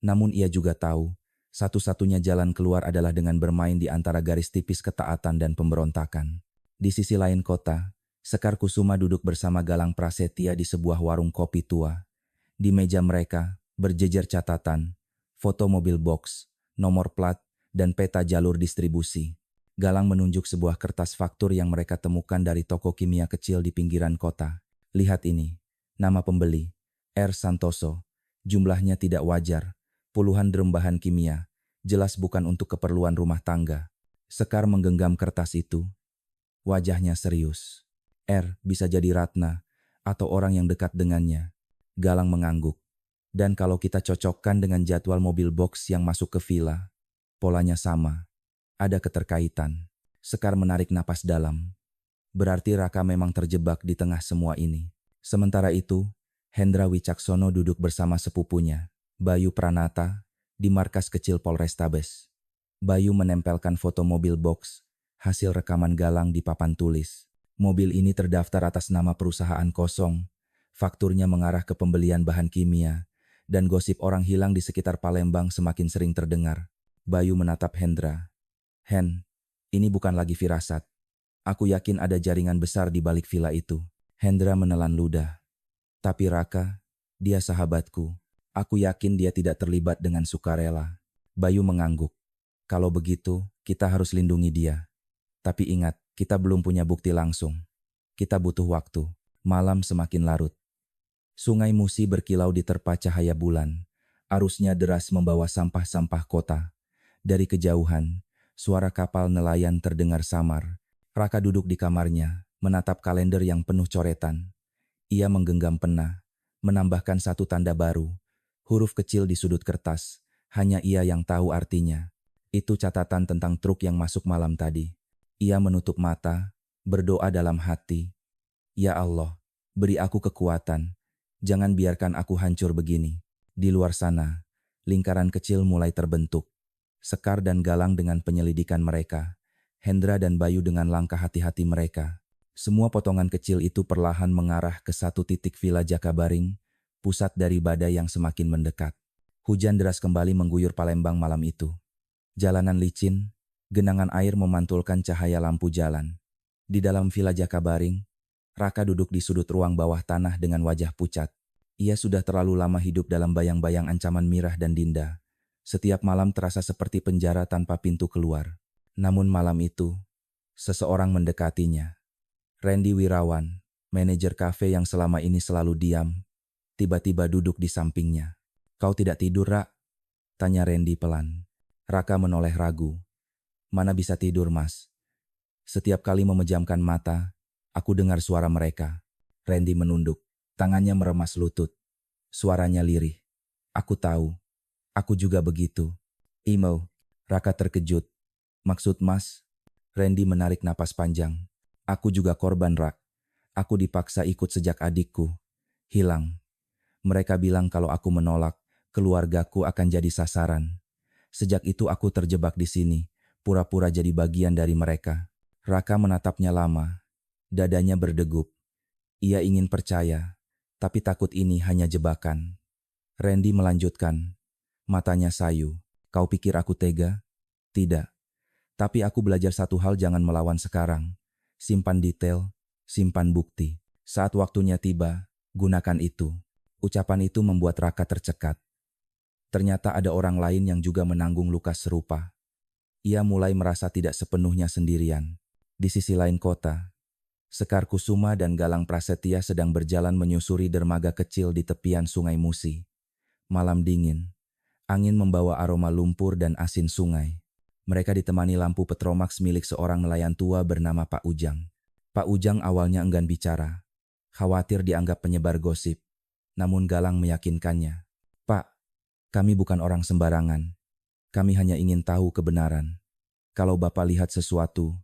Namun ia juga tahu, satu-satunya jalan keluar adalah dengan bermain di antara garis tipis ketaatan dan pemberontakan. Di sisi lain kota, Sekar Kusuma duduk bersama Galang Prasetya di sebuah warung kopi tua. Di meja mereka, berjejer catatan, foto mobil box, nomor plat, dan peta jalur distribusi. Galang menunjuk sebuah kertas faktur yang mereka temukan dari toko kimia kecil di pinggiran kota. Lihat ini, nama pembeli, R. Santoso. Jumlahnya tidak wajar, puluhan drum bahan kimia, jelas bukan untuk keperluan rumah tangga. Sekar menggenggam kertas itu. Wajahnya serius. R bisa jadi Ratna, atau orang yang dekat dengannya. Galang mengangguk. Dan kalau kita cocokkan dengan jadwal mobil box yang masuk ke villa, polanya sama. Ada keterkaitan. Sekar menarik napas dalam. Berarti Raka memang terjebak di tengah semua ini. Sementara itu, Hendra Wicaksono duduk bersama sepupunya, Bayu Pranata, di markas kecil Polrestabes. Bayu menempelkan foto mobil box, hasil rekaman Galang di papan tulis. Mobil ini terdaftar atas nama perusahaan kosong, fakturnya mengarah ke pembelian bahan kimia, dan gosip orang hilang di sekitar Palembang semakin sering terdengar. Bayu menatap Hendra. Hen, ini bukan lagi firasat. Aku yakin ada jaringan besar di balik villa itu. Hendra menelan ludah. Tapi Raka, dia sahabatku. Aku yakin dia tidak terlibat dengan sukarela. Bayu mengangguk. Kalau begitu, kita harus lindungi dia. Tapi ingat, kita belum punya bukti langsung. Kita butuh waktu. Malam semakin larut. Sungai Musi berkilau diterpa cahaya bulan. Arusnya deras membawa sampah-sampah kota. Dari kejauhan, suara kapal nelayan terdengar samar. Raka duduk di kamarnya, menatap kalender yang penuh coretan. Ia menggenggam pena, menambahkan satu tanda baru. Huruf kecil di sudut kertas, hanya ia yang tahu artinya. Itu catatan tentang truk yang masuk malam tadi. Ia menutup mata, berdoa dalam hati. Ya Allah, beri aku kekuatan. Jangan biarkan aku hancur begini. Di luar sana, lingkaran kecil mulai terbentuk. Sekar dan Galang dengan penyelidikan mereka. Hendra dan Bayu dengan langkah hati-hati mereka. Semua potongan kecil itu perlahan mengarah ke satu titik Villa Jakabaring, pusat dari badai yang semakin mendekat. Hujan deras kembali mengguyur Palembang malam itu. Jalanan licin, genangan air memantulkan cahaya lampu jalan. Di dalam Villa Jakabaring, Raka duduk di sudut ruang bawah tanah dengan wajah pucat. Ia sudah terlalu lama hidup dalam bayang-bayang ancaman Mirah dan Dinda. Setiap malam terasa seperti penjara tanpa pintu keluar. Namun malam itu, seseorang mendekatinya. Randy Wirawan, manajer kafe yang selama ini selalu diam, tiba-tiba duduk di sampingnya. "Kau tidak tidur, Rak?" tanya Randy pelan. Raka menoleh ragu. "Mana bisa tidur, Mas? Setiap kali memejamkan mata, aku dengar suara mereka." Randy menunduk, tangannya meremas lutut. Suaranya lirih. "Aku tahu. Aku juga begitu." "Imo." Raka terkejut. "Maksud Mas?" Randy menarik napas panjang. "Aku juga korban, Rak. Aku dipaksa ikut sejak adikku hilang. Mereka bilang kalau aku menolak, keluargaku akan jadi sasaran. Sejak itu aku terjebak di sini, pura-pura jadi bagian dari mereka." Raka menatapnya lama. Dadanya berdegup. Ia ingin percaya, tapi takut ini hanya jebakan. Randy melanjutkan. Matanya sayu. "Kau pikir aku tega?" "Tidak. Tapi aku belajar satu hal, jangan melawan sekarang. Simpan detail, simpan bukti. Saat waktunya tiba, gunakan itu." Ucapan itu membuat Raka tercekat. Ternyata ada orang lain yang juga menanggung luka serupa. Ia mulai merasa tidak sepenuhnya sendirian. Di sisi lain kota, Sekar Kusuma dan Galang Prasetya sedang berjalan menyusuri dermaga kecil di tepian Sungai Musi. Malam dingin, angin membawa aroma lumpur dan asin sungai. Mereka ditemani lampu petromax milik seorang nelayan tua bernama Pak Ujang. Pak Ujang awalnya enggan bicara, khawatir dianggap penyebar gosip. Namun Galang meyakinkannya. "Pak, kami bukan orang sembarangan. Kami hanya ingin tahu kebenaran. Kalau Bapak lihat sesuatu,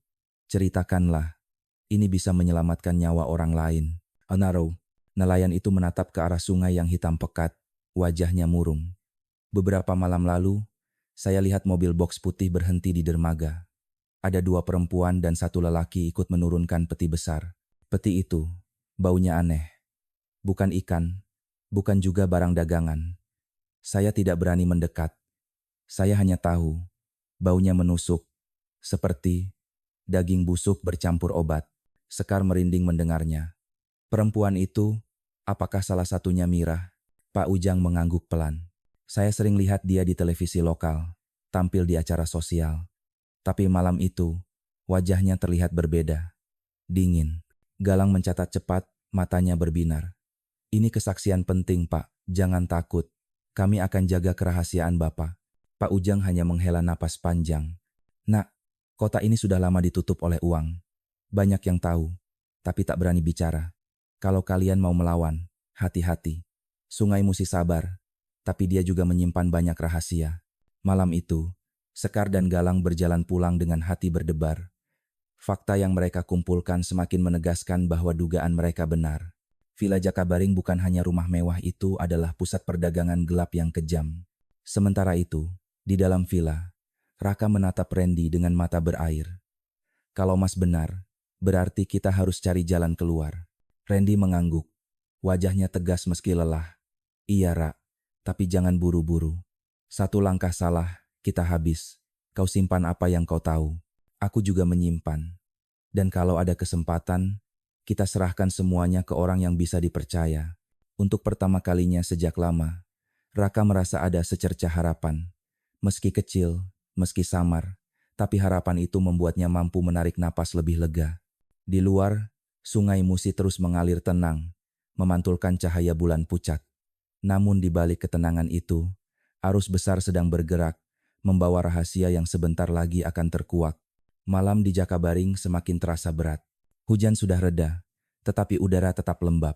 ceritakanlah. Ini bisa menyelamatkan nyawa orang lain." "Onaro." Nelayan itu menatap ke arah sungai yang hitam pekat, wajahnya murung. "Beberapa malam lalu, saya lihat mobil box putih berhenti di dermaga. Ada 2 perempuan dan 1 lelaki ikut menurunkan peti besar. Peti itu, baunya aneh. Bukan ikan, bukan juga barang dagangan. Saya tidak berani mendekat. Saya hanya tahu, baunya menusuk, seperti daging busuk bercampur obat." Sekar merinding mendengarnya. "Perempuan itu, apakah salah satunya Mirah?" Pak Ujang mengangguk pelan. "Saya sering lihat dia di televisi lokal, tampil di acara sosial. Tapi malam itu, wajahnya terlihat berbeda. Dingin." Galang mencatat cepat, matanya berbinar. "Ini kesaksian penting, Pak. Jangan takut. Kami akan jaga kerahasiaan Bapak." Pak Ujang hanya menghela napas panjang. "Nak, kota ini sudah lama ditutup oleh uang. Banyak yang tahu, tapi tak berani bicara. Kalau kalian mau melawan, hati-hati. Sungai Musi sabar, tapi dia juga menyimpan banyak rahasia." Malam itu, Sekar dan Galang berjalan pulang dengan hati berdebar. Fakta yang mereka kumpulkan semakin menegaskan bahwa dugaan mereka benar. Villa Jakabaring bukan hanya rumah mewah, itu adalah pusat perdagangan gelap yang kejam. Sementara itu, di dalam villa, Raka menatap Randy dengan mata berair. "Kalau Mas benar, berarti kita harus cari jalan keluar." Randy mengangguk. Wajahnya tegas meski lelah. "Iya, Rak. Tapi jangan buru-buru. 1 langkah salah, kita habis. Kau simpan apa yang kau tahu. Aku juga menyimpan. Dan kalau ada kesempatan, kita serahkan semuanya ke orang yang bisa dipercaya." Untuk pertama kalinya sejak lama, Raka merasa ada secercah harapan. Meski kecil, meski samar, Tapi harapan itu membuatnya mampu menarik napas lebih lega. Di luar, Sungai Musi terus mengalir tenang, memantulkan cahaya bulan pucat. Namun di balik ketenangan itu, arus besar sedang bergerak, membawa rahasia yang sebentar lagi akan terkuak. Malam di Jakabaring semakin terasa berat. Hujan sudah reda, tetapi udara tetap lembab.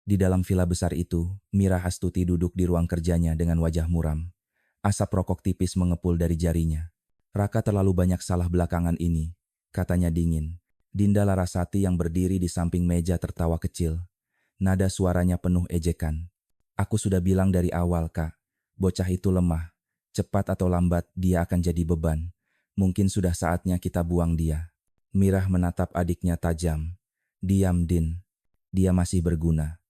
Di dalam villa besar itu, Mira Astuti duduk di ruang kerjanya dengan wajah muram. Asap rokok tipis mengepul dari jarinya. Raka terlalu banyak salah belakangan ini, katanya dingin. Dinda Larasati yang berdiri di samping meja tertawa kecil. Nada suaranya penuh ejekan. Aku sudah bilang dari awal, Kak, bocah itu lemah. Cepat atau lambat dia akan jadi beban. Mungkin sudah saatnya kita buang dia. Mirah menatap adiknya tajam. Diam, Din. Dia masih berguna.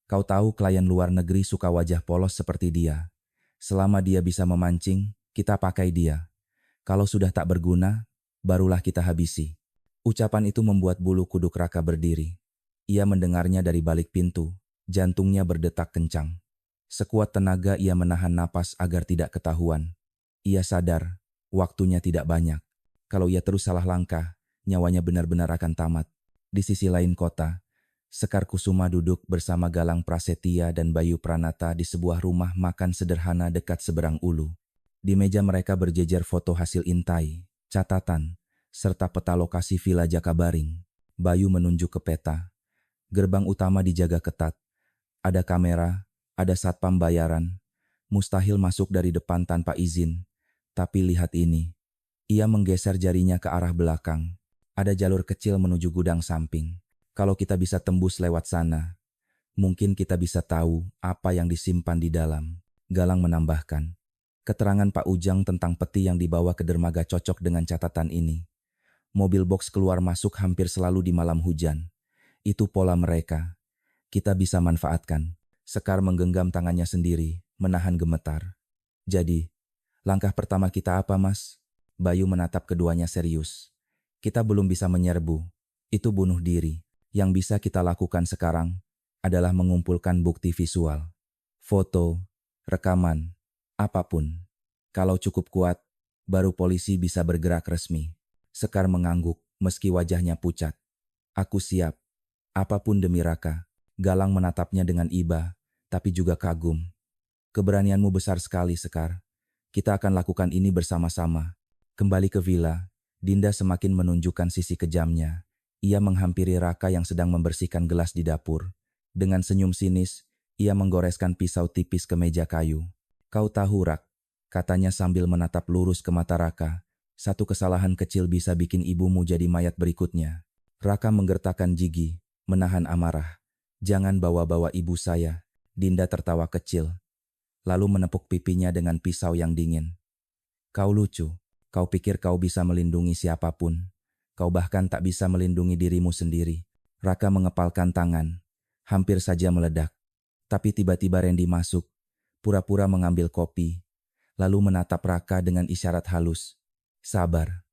Kau tahu klien luar negeri suka wajah polos seperti dia. Selama dia bisa memancing, kita pakai dia. Kalau sudah tak berguna, barulah kita habisi. Ucapan itu membuat bulu kuduk Raka berdiri. Ia mendengarnya dari balik pintu, jantungnya berdetak kencang. Sekuat tenaga ia menahan napas agar tidak ketahuan. Ia sadar, waktunya tidak banyak. Kalau ia terus salah langkah, nyawanya benar-benar akan tamat. Di sisi lain kota, Sekar Kusuma duduk bersama Galang Prasetya dan Bayu Pranata di sebuah rumah makan sederhana dekat seberang ulu. Di meja mereka berjejer foto hasil intai, catatan, serta peta lokasi Villa Jakabaring. Bayu menunjuk ke peta. Gerbang utama dijaga ketat. Ada kamera, ada satpam bayaran. Mustahil masuk dari depan tanpa izin. Tapi lihat ini. Ia menggeser jarinya ke arah belakang. Ada jalur kecil menuju gudang samping. Kalau kita bisa tembus lewat sana, mungkin kita bisa tahu apa yang disimpan di dalam. Galang menambahkan. Keterangan Pak Ujang tentang peti yang dibawa ke dermaga cocok dengan catatan ini. Mobil box keluar masuk hampir selalu di malam hujan. Itu pola mereka. Kita bisa manfaatkan. Sekar menggenggam tangannya sendiri, menahan gemetar. Jadi, langkah pertama kita apa, Mas? Bayu menatap keduanya serius. Kita belum bisa menyerbu. Itu bunuh diri. Yang bisa kita lakukan sekarang adalah mengumpulkan bukti visual. Foto, rekaman, apapun. Kalau cukup kuat, baru polisi bisa bergerak resmi. Sekar mengangguk, meski wajahnya pucat. Aku siap. Apapun demi Raka. Galang menatapnya dengan iba, tapi juga kagum. Keberanianmu besar sekali, Sekar. Kita akan lakukan ini bersama-sama. Kembali ke villa, Dinda semakin menunjukkan sisi kejamnya. Ia menghampiri Raka yang sedang membersihkan gelas di dapur. Dengan senyum sinis, ia menggoreskan pisau tipis ke meja kayu. Kau tahu, Rak, katanya sambil menatap lurus ke mata Raka. Satu kesalahan kecil bisa bikin ibumu jadi mayat berikutnya. Raka menggertakkan gigi, menahan amarah. Jangan bawa-bawa ibu saya. Dinda tertawa kecil, lalu menepuk pipinya dengan pisau yang dingin. Kau lucu. Kau pikir kau bisa melindungi siapapun. Kau bahkan tak bisa melindungi dirimu sendiri. Raka mengepalkan tangan, hampir saja meledak. Tapi tiba-tiba Randy masuk, pura-pura mengambil kopi, lalu menatap Raka dengan isyarat halus. Sabar.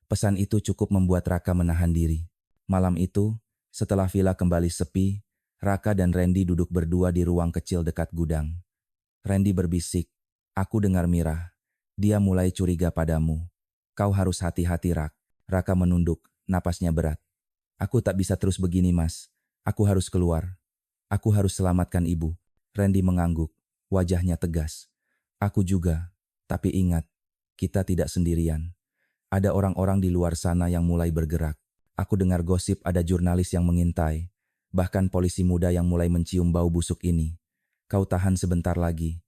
Pesan itu cukup membuat Raka menahan diri. Malam itu, setelah villa kembali sepi, Raka dan Randy duduk berdua di ruang kecil dekat gudang. Randy berbisik, aku dengar Mira. Dia mulai curiga padamu. Kau harus hati-hati, Rak. Raka menunduk, napasnya berat. Aku tak bisa terus begini, Mas. Aku harus keluar. Aku harus selamatkan ibu. Randy mengangguk, wajahnya tegas. Aku juga, tapi ingat, kita tidak sendirian. Ada orang-orang di luar sana yang mulai bergerak. Aku dengar gosip ada jurnalis yang mengintai, bahkan polisi muda yang mulai mencium bau busuk ini. Kau tahan sebentar lagi.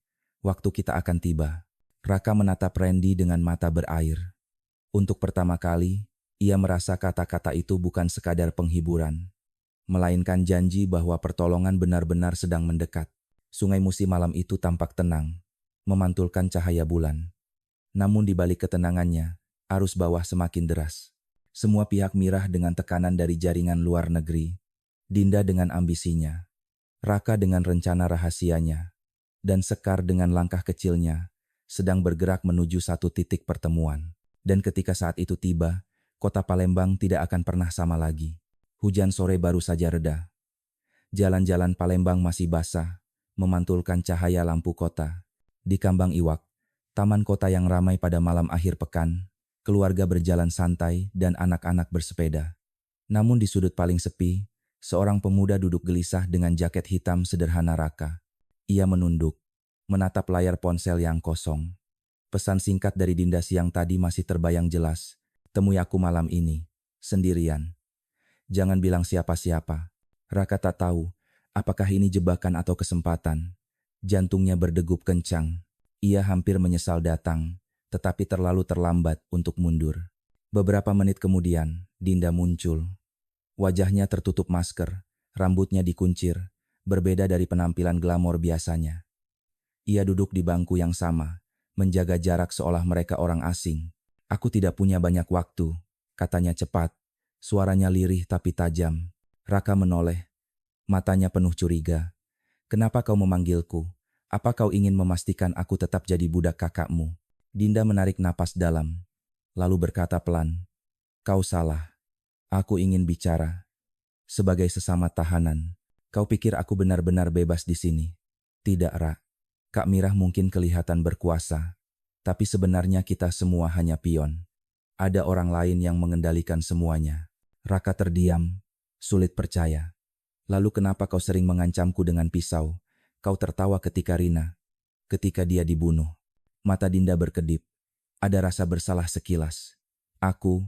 Waktu kita akan tiba. Raka menatap Randy dengan mata berair. Untuk pertama kali, ia merasa kata-kata itu bukan sekadar penghiburan, melainkan janji bahwa pertolongan benar-benar sedang mendekat. Sungai Musi malam itu tampak tenang, memantulkan cahaya bulan. Namun di balik ketenangannya, arus bawah semakin deras. Semua pihak mirah dengan tekanan dari jaringan luar negeri. Dinda dengan ambisinya, Raka dengan rencana rahasianya, dan Sekar dengan langkah kecilnya, sedang bergerak menuju satu titik pertemuan. Dan ketika saat itu tiba, kota Palembang tidak akan pernah sama lagi. Hujan sore baru saja reda. Jalan-jalan Palembang masih basah, memantulkan cahaya lampu kota. Di Kambang Iwak, taman kota yang ramai pada malam akhir pekan, Keluarga berjalan santai dan anak-anak bersepeda. Namun di sudut paling sepi, seorang pemuda duduk gelisah dengan jaket hitam sederhana Raka. Ia menunduk, menatap layar ponsel yang kosong. Pesan singkat dari Dinda siang tadi masih terbayang jelas. Temui aku malam ini, sendirian. Jangan bilang siapa-siapa. Raka tak tahu, apakah ini jebakan atau kesempatan. Jantungnya berdegup kencang. Ia hampir menyesal datang, tetapi terlalu terlambat untuk mundur. Beberapa menit kemudian, Dinda muncul. Wajahnya tertutup masker, rambutnya dikuncir, berbeda dari penampilan glamor biasanya. Ia duduk di bangku yang sama, menjaga jarak seolah mereka orang asing. Aku tidak punya banyak waktu, katanya cepat. Suaranya lirih tapi tajam. Raka menoleh, matanya penuh curiga. Kenapa kau memanggilku? Apa kau ingin memastikan aku tetap jadi budak kakakmu? Dinda menarik napas dalam, lalu berkata pelan, kau salah. Aku ingin bicara. Sebagai sesama tahanan, kau pikir aku benar-benar bebas di sini? Tidak, Ra. Kak Mirah mungkin kelihatan berkuasa, tapi sebenarnya kita semua hanya pion. Ada orang lain yang mengendalikan semuanya. Raka terdiam, sulit percaya. Lalu kenapa kau sering mengancamku dengan pisau? Kau tertawa ketika ketika dia dibunuh. Mata Dinda berkedip. Ada rasa bersalah sekilas. Aku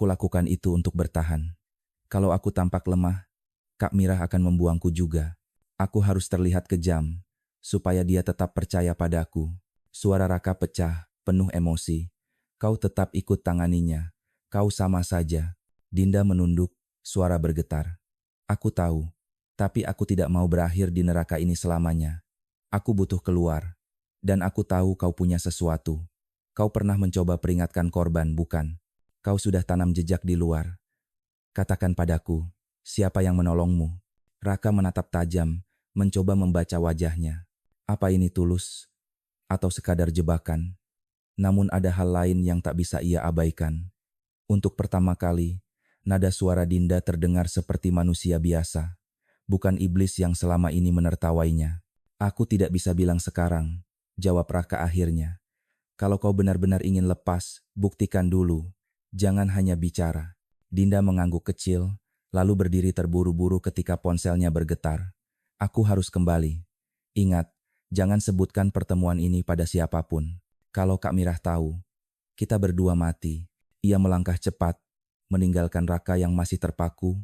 lakukan itu untuk bertahan. Kalau aku tampak lemah, Kak Mirah akan membuangku juga. Aku harus terlihat kejam, supaya dia tetap percaya padaku. Suara Raka pecah, penuh emosi. Kau tetap ikut tanganinya. Kau sama saja. Dinda menunduk, suara bergetar. Aku tahu, tapi aku tidak mau berakhir di neraka ini selamanya. Aku butuh keluar. Dan aku tahu kau punya sesuatu. Kau pernah mencoba peringatkan korban, bukan? Kau sudah tanam jejak di luar. Katakan padaku, siapa yang menolongmu? Raka menatap tajam, mencoba membaca wajahnya. Apa ini tulus? Atau sekadar jebakan? Namun ada hal lain yang tak bisa ia abaikan. Untuk pertama kali, nada suara Dinda terdengar seperti manusia biasa, bukan iblis yang selama ini menertawainya. Aku tidak bisa bilang sekarang, jawab Raka akhirnya. Kalau kau benar-benar ingin lepas, buktikan dulu. Jangan hanya bicara. Dinda mengangguk kecil, lalu berdiri terburu-buru ketika ponselnya bergetar. Aku harus kembali. Ingat, jangan sebutkan pertemuan ini pada siapapun. Kalau Kak Mirah tahu, kita berdua mati. Ia melangkah cepat, meninggalkan Raka yang masih terpaku,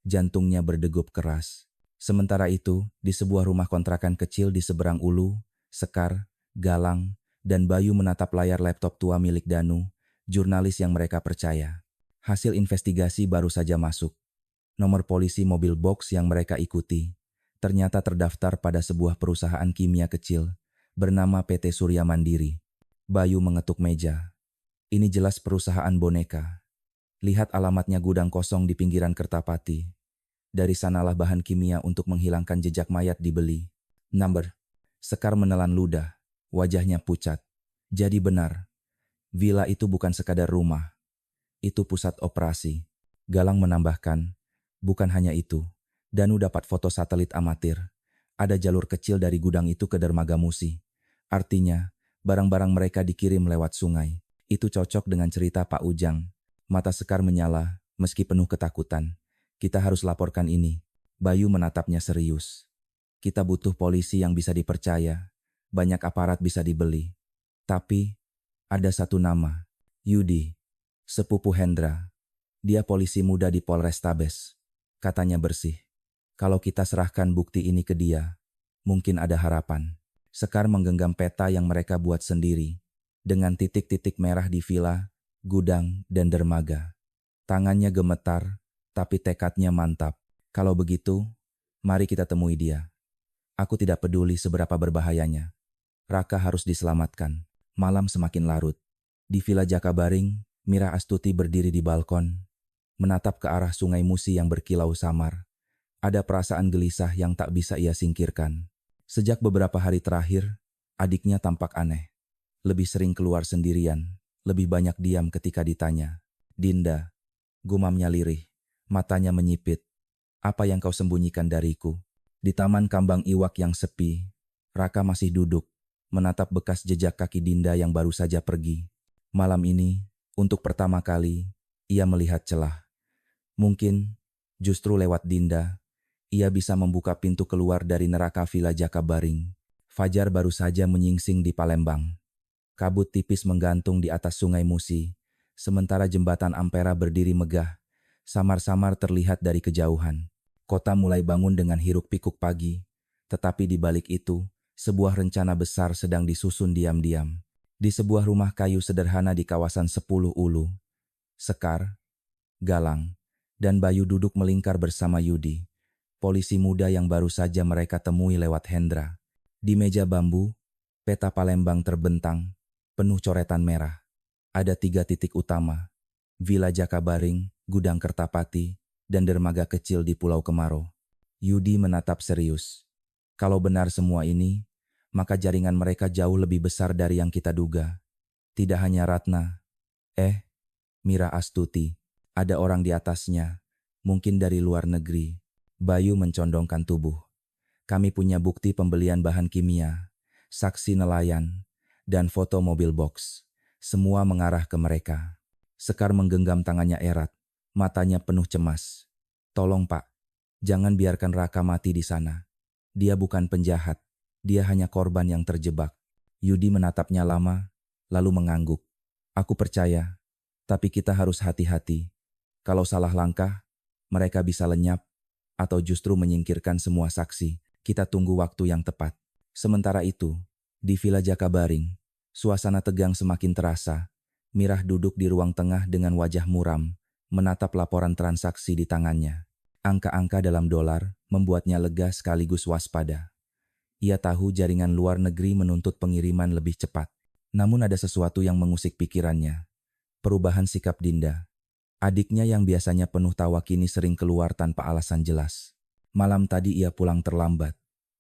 jantungnya berdegup keras. Sementara itu, di sebuah rumah kontrakan kecil di seberang Ulu, Sekar, Galang, dan Bayu menatap layar laptop tua milik Danu, jurnalis yang mereka percaya. Hasil investigasi baru saja masuk. Nomor polisi mobil box yang mereka ikuti ternyata terdaftar pada sebuah perusahaan kimia kecil bernama PT Surya Mandiri. Bayu mengetuk meja. Ini jelas perusahaan boneka. Lihat alamatnya, gudang kosong di pinggiran Kertapati. Dari sanalah bahan kimia untuk menghilangkan jejak mayat dibeli. Number. Sekar menelan ludah. Wajahnya pucat. Jadi benar. Villa itu bukan sekadar rumah. Itu pusat operasi. Galang menambahkan. Bukan hanya itu. Danu dapat foto satelit amatir. Ada jalur kecil dari gudang itu ke dermaga Musi. Artinya, barang-barang mereka dikirim lewat sungai. Itu cocok dengan cerita Pak Ujang. Mata Sekar menyala, meski penuh ketakutan. Kita harus laporkan ini. Bayu menatapnya serius. Kita butuh polisi yang bisa dipercaya. Banyak aparat bisa dibeli. Tapi, ada satu nama. Yudi. Sepupu Hendra. Dia polisi muda di Polrestabes. Katanya bersih. Kalau kita serahkan bukti ini ke dia, mungkin ada harapan. Sekar menggenggam peta yang mereka buat sendiri, dengan titik-titik merah di villa, gudang, dan dermaga. Tangannya gemetar, tapi tekadnya mantap. Kalau begitu, mari kita temui dia. Aku tidak peduli seberapa berbahayanya. Raka harus diselamatkan. Malam semakin larut. Di Villa Jakabaring, Mira Astuti berdiri di balkon, menatap ke arah sungai Musi yang berkilau samar. Ada perasaan gelisah yang tak bisa ia singkirkan. Sejak beberapa hari terakhir, adiknya tampak aneh. Lebih sering keluar sendirian, lebih banyak diam ketika ditanya. Dinda, gumamnya lirih, matanya menyipit. Apa yang kau sembunyikan dariku? Di taman kambang iwak yang sepi, Raka masih duduk, menatap bekas jejak kaki Dinda yang baru saja pergi. Malam ini, Untuk pertama kali, ia melihat celah. Mungkin, justru lewat Dinda, ia bisa membuka pintu keluar dari neraka Villa Jakabaring. Fajar baru saja menyingsing di Palembang. Kabut tipis menggantung di atas Sungai Musi, sementara jembatan Ampera berdiri megah, samar-samar terlihat dari kejauhan. Kota mulai bangun dengan hiruk-pikuk pagi, tetapi di balik itu, sebuah rencana besar sedang disusun diam-diam. Di sebuah rumah kayu sederhana di kawasan 10 Ulu, Sekar, Galang, dan Bayu duduk melingkar bersama Yudi, polisi muda yang baru saja mereka temui lewat Hendra. Di meja bambu, peta Palembang terbentang, penuh coretan merah. Ada 3 titik utama, Villa Jakabaring, Gudang Kertapati, dan dermaga kecil di Pulau Kemaro. Yudi menatap serius. Kalau benar semua ini, maka jaringan mereka jauh lebih besar dari yang kita duga. Tidak hanya Ratna, Mira Astuti, ada orang di atasnya, mungkin dari luar negeri. Bayu mencondongkan tubuh. Kami punya bukti pembelian bahan kimia, saksi nelayan, dan foto mobil box. Semua mengarah ke mereka. Sekar menggenggam tangannya erat, matanya penuh cemas. Tolong Pak, jangan biarkan Raka mati di sana. Dia bukan penjahat, dia hanya korban yang terjebak. Yudi menatapnya lama, lalu mengangguk. Aku percaya, tapi kita harus hati-hati. Kalau salah langkah, mereka bisa lenyap, atau justru menyingkirkan semua saksi. Kita tunggu waktu yang tepat. Sementara itu, di Villa Jakabaring, suasana tegang semakin terasa. Mirah duduk di ruang tengah dengan wajah muram, menatap laporan transaksi di tangannya. Angka-angka dalam dolar membuatnya lega sekaligus waspada. Ia tahu jaringan luar negeri menuntut pengiriman lebih cepat. Namun ada sesuatu yang mengusik pikirannya. Perubahan sikap Dinda. Adiknya yang biasanya penuh tawa kini sering keluar tanpa alasan jelas. Malam tadi ia pulang terlambat.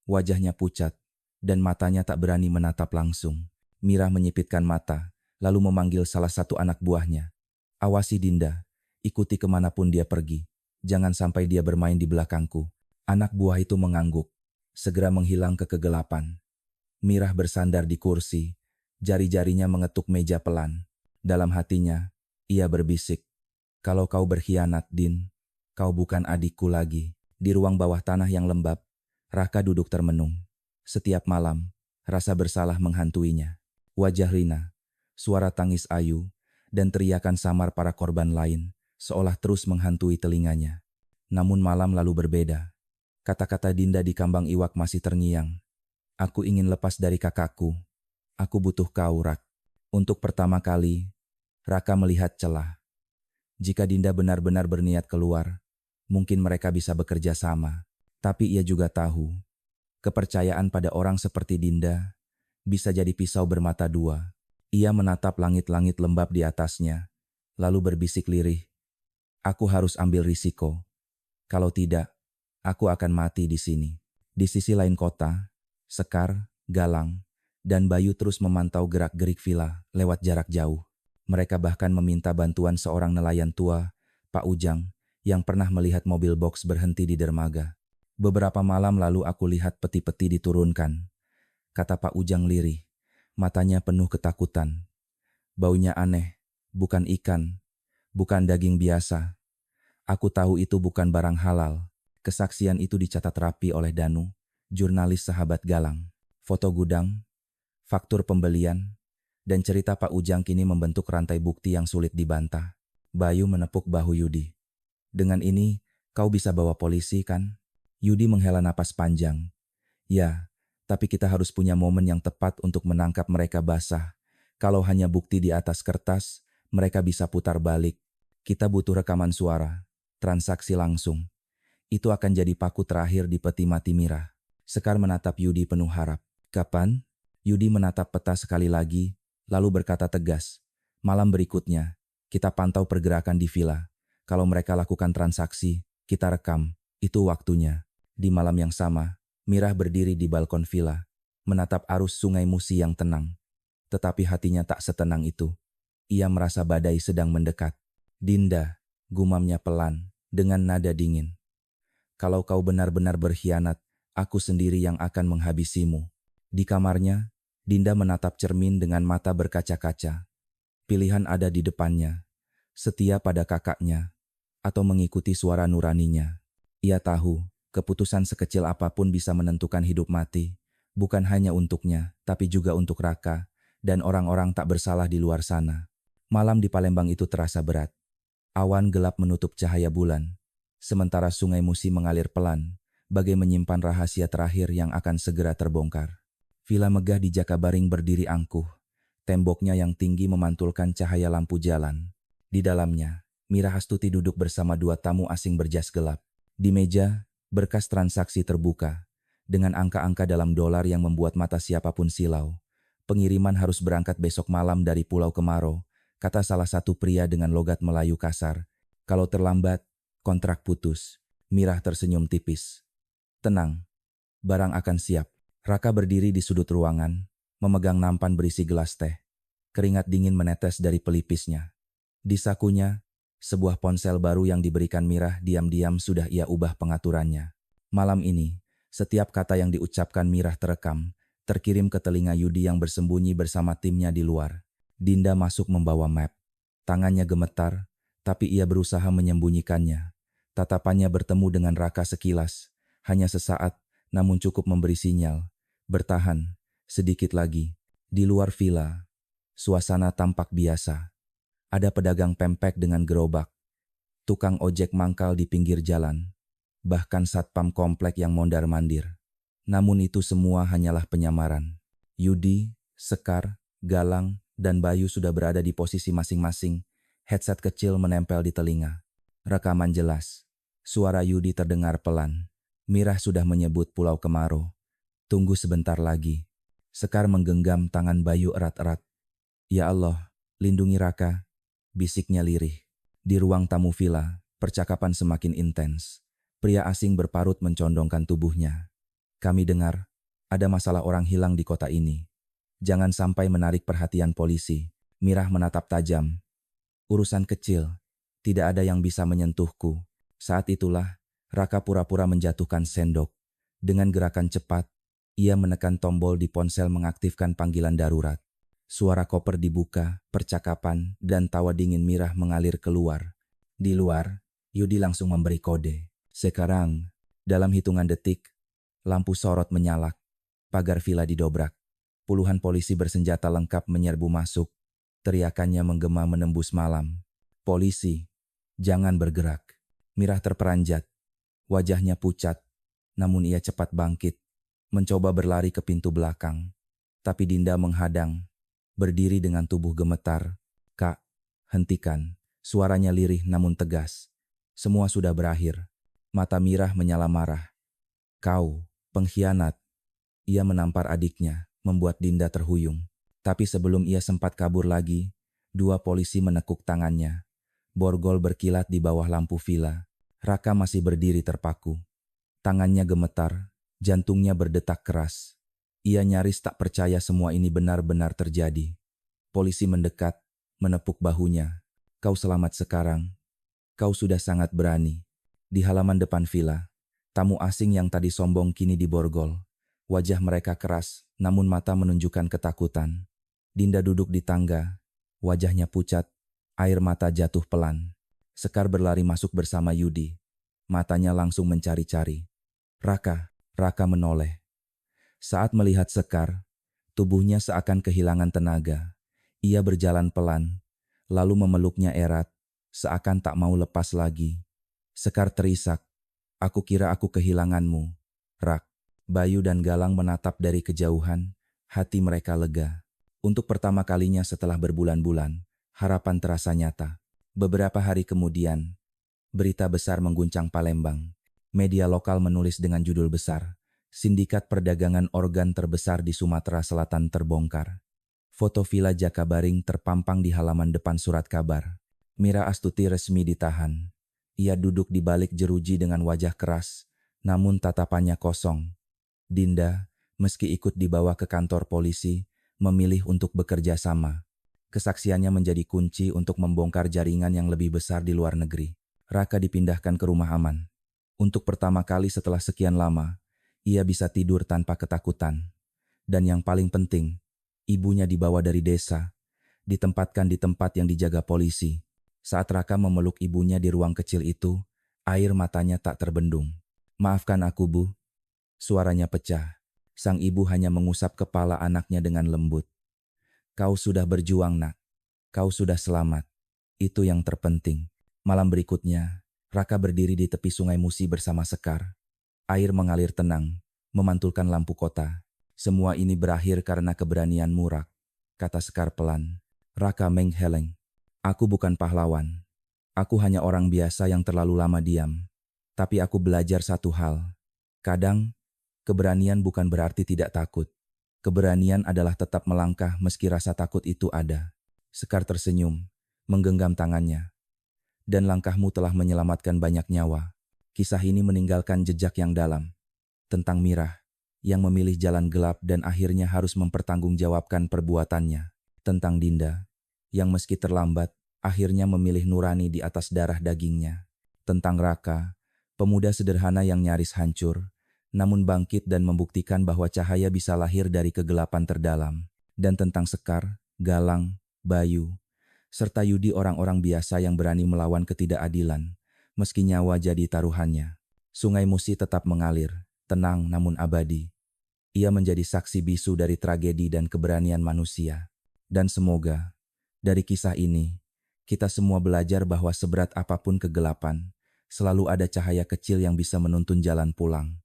Wajahnya pucat, dan matanya tak berani menatap langsung. Mirah menyipitkan mata, lalu memanggil salah satu anak buahnya. Awasi Dinda, ikuti kemanapun dia pergi. Jangan sampai dia bermain di belakangku. Anak buah itu mengangguk, segera menghilang ke kegelapan. Mirah bersandar di kursi, jari-jarinya mengetuk meja pelan. Dalam hatinya, ia berbisik, kalau kau berkhianat, Din, kau bukan adikku lagi. Di ruang bawah tanah yang lembab, Raka duduk termenung. Setiap malam, rasa bersalah menghantuinya. Wajah Rina, suara tangis Ayu, dan teriakan samar para korban lain, seolah terus menghantui telinganya. Namun malam lalu berbeda. Kata-kata Dinda di kambang iwak masih terngiang. Aku ingin lepas dari kakakku. Aku butuh kau, Rak. Untuk pertama kali, Raka melihat celah. Jika Dinda benar-benar berniat keluar, mungkin mereka bisa bekerja sama. Tapi ia juga tahu, kepercayaan pada orang seperti Dinda bisa jadi pisau bermata dua. Ia menatap langit-langit lembab di atasnya, lalu berbisik lirih. Aku harus ambil risiko. Kalau tidak, aku akan mati di sini. Di sisi lain kota, Sekar, Galang, dan Bayu terus memantau gerak-gerik villa lewat jarak jauh. Mereka bahkan meminta bantuan seorang nelayan tua, Pak Ujang, yang pernah melihat mobil box berhenti di dermaga. Beberapa malam lalu aku lihat peti-peti diturunkan, kata Pak Ujang lirih, matanya penuh ketakutan. Baunya aneh, bukan ikan, bukan daging biasa. Aku tahu itu bukan barang halal. Kesaksian itu dicatat rapi oleh Danu, jurnalis sahabat Galang. Foto gudang, faktur pembelian, dan cerita Pak Ujang kini membentuk rantai bukti yang sulit dibantah. Bayu menepuk bahu Yudi. Dengan ini, kau bisa bawa polisi kan? Yudi menghela napas panjang. Ya, tapi kita harus punya momen yang tepat untuk menangkap mereka basah. Kalau hanya bukti di atas kertas, mereka bisa putar balik. Kita butuh rekaman suara, transaksi langsung. Itu akan jadi paku terakhir di peti mati Mirah. Sekar menatap Yudi penuh harap. Kapan? Yudi menatap peta sekali lagi, lalu berkata tegas. Malam berikutnya, kita pantau pergerakan di villa. Kalau mereka lakukan transaksi, kita rekam. Itu waktunya. Di malam yang sama, Mirah berdiri di balkon villa, menatap arus Sungai Musi yang tenang. Tetapi hatinya tak setenang itu. Ia merasa badai sedang mendekat. Dinda, gumamnya pelan, dengan nada dingin. Kalau kau benar-benar berkhianat, aku sendiri yang akan menghabisimu. Di kamarnya, Dinda menatap cermin dengan mata berkaca-kaca. Pilihan ada di depannya, setia pada kakaknya, atau mengikuti suara nuraninya. Ia tahu, keputusan sekecil apapun bisa menentukan hidup mati, bukan hanya untuknya, tapi juga untuk Raka, dan orang-orang tak bersalah di luar sana. Malam di Palembang itu terasa berat. Awan gelap menutup cahaya bulan, sementara Sungai Musi mengalir pelan, bagai menyimpan rahasia terakhir yang akan segera terbongkar. Villa megah di Jakabaring berdiri angkuh, temboknya yang tinggi memantulkan cahaya lampu jalan. Di dalamnya, Mira Astuti duduk bersama dua tamu asing berjas gelap. Di meja, berkas transaksi terbuka, dengan angka-angka dalam dolar yang membuat mata siapapun silau. Pengiriman harus berangkat besok malam dari Pulau Kemaro, kata salah satu pria dengan logat Melayu kasar. Kalau terlambat, kontrak putus. Mira tersenyum tipis. Tenang, barang akan siap. Raka berdiri di sudut ruangan, memegang nampan berisi gelas teh. Keringat dingin menetes dari pelipisnya. Di sakunya, sebuah ponsel baru yang diberikan Mira diam-diam sudah ia ubah pengaturannya. Malam ini, setiap kata yang diucapkan Mira terekam, terkirim ke telinga Yudi yang bersembunyi bersama timnya di luar. Dinda masuk membawa map. Tangannya gemetar, tapi ia berusaha menyembunyikannya. Tatapannya bertemu dengan Raka sekilas, hanya sesaat, namun cukup memberi sinyal. Bertahan, sedikit lagi. Di luar villa, suasana tampak biasa. Ada pedagang pempek dengan gerobak, tukang ojek mangkal di pinggir jalan, bahkan satpam komplek yang mondar-mandir. Namun itu semua hanyalah penyamaran. Yudi, Sekar, Galang, dan Bayu sudah berada di posisi masing-masing. Headset kecil menempel di telinga. Rekaman jelas. Suara Yudi terdengar pelan. Mira sudah menyebut Pulau Kemaro. Tunggu sebentar lagi. Sekar menggenggam tangan Bayu erat-erat. Ya Allah, lindungi Raka, bisiknya lirih. Di ruang tamu villa, percakapan semakin intens. Pria asing berparut mencondongkan tubuhnya. Kami dengar, ada masalah orang hilang di kota ini. Jangan sampai menarik perhatian polisi. Mirah menatap tajam. Urusan kecil, tidak ada yang bisa menyentuhku. Saat itulah, Raka pura-pura menjatuhkan sendok. Dengan gerakan cepat, ia menekan tombol di ponsel mengaktifkan panggilan darurat. Suara koper dibuka, percakapan, dan tawa dingin Mirah mengalir keluar. Di luar, Yudi langsung memberi kode. Sekarang, dalam hitungan detik, lampu sorot menyalak. Pagar villa didobrak. Puluhan polisi bersenjata lengkap menyerbu masuk. Teriakannya menggema menembus malam. Polisi, jangan bergerak. Mirah terperanjat. Wajahnya pucat, namun ia cepat bangkit. Mencoba berlari ke pintu belakang. Tapi Dinda menghadang. Berdiri dengan tubuh gemetar. Kak, hentikan. Suaranya lirih namun tegas. Semua sudah berakhir. Mata Mirah menyala marah. Kau, pengkhianat. Ia menampar adiknya, membuat Dinda terhuyung. Tapi sebelum ia sempat kabur lagi, dua polisi menekuk tangannya. Borgol berkilat di bawah lampu villa. Raka masih berdiri terpaku. Tangannya gemetar, jantungnya berdetak keras. Ia nyaris tak percaya semua ini benar-benar terjadi. Polisi mendekat, menepuk bahunya. Kau selamat sekarang. Kau sudah sangat berani. Di halaman depan villa, tamu asing yang tadi sombong kini diborgol. Wajah mereka keras, namun mata menunjukkan ketakutan. Dinda duduk di tangga, wajahnya pucat, air mata jatuh pelan. Sekar berlari masuk bersama Yudi. Matanya langsung mencari-cari. Raka menoleh. Saat melihat Sekar, tubuhnya seakan kehilangan tenaga. Ia berjalan pelan, lalu memeluknya erat, seakan tak mau lepas lagi. Sekar terisak. Aku kira aku kehilanganmu, Rak. Bayu dan Galang menatap dari kejauhan, hati mereka lega. Untuk pertama kalinya setelah berbulan-bulan, harapan terasa nyata. Beberapa hari kemudian, berita besar mengguncang Palembang. Media lokal menulis dengan judul besar, Sindikat Perdagangan Organ Terbesar di Sumatera Selatan terbongkar. Foto Villa Jakabaring terpampang di halaman depan surat kabar. Mira Astuti resmi ditahan. Ia duduk di balik jeruji dengan wajah keras, namun tatapannya kosong. Dinda, meski ikut dibawa ke kantor polisi, memilih untuk bekerja sama. Kesaksiannya menjadi kunci untuk membongkar jaringan yang lebih besar di luar negeri. Raka dipindahkan ke rumah aman. Untuk pertama kali setelah sekian lama, ia bisa tidur tanpa ketakutan. Dan yang paling penting, ibunya dibawa dari desa, ditempatkan di tempat yang dijaga polisi. Saat Raka memeluk ibunya di ruang kecil itu, air matanya tak terbendung. "Maafkan aku, Bu." Suaranya pecah. Sang ibu hanya mengusap kepala anaknya dengan lembut. "Kau sudah berjuang, Nak. Kau sudah selamat. Itu yang terpenting." Malam berikutnya, Raka berdiri di tepi Sungai Musi bersama Sekar. Air mengalir tenang, memantulkan lampu kota. "Semua ini berakhir karena keberanianmu, Rak," kata Sekar pelan. Raka menggeleng. "Aku bukan pahlawan. Aku hanya orang biasa yang terlalu lama diam. Tapi aku belajar satu hal. Kadang, keberanian bukan berarti tidak takut. Keberanian adalah tetap melangkah meski rasa takut itu ada." Sekar tersenyum, menggenggam tangannya. "Dan langkahmu telah menyelamatkan banyak nyawa." Kisah ini meninggalkan jejak yang dalam. Tentang Mirah, yang memilih jalan gelap dan akhirnya harus mempertanggungjawabkan perbuatannya. Tentang Dinda, yang meski terlambat, akhirnya memilih nurani di atas darah dagingnya. Tentang Raka, pemuda sederhana yang nyaris hancur, namun bangkit dan membuktikan bahwa cahaya bisa lahir dari kegelapan terdalam. Dan tentang Sekar, Galang, Bayu, serta Yudi, orang-orang biasa yang berani melawan ketidakadilan, meski nyawa jadi taruhannya. Sungai Musi tetap mengalir, tenang namun abadi. Ia menjadi saksi bisu dari tragedi dan keberanian manusia. Dan semoga, dari kisah ini, kita semua belajar bahwa seberat apapun kegelapan, selalu ada cahaya kecil yang bisa menuntun jalan pulang.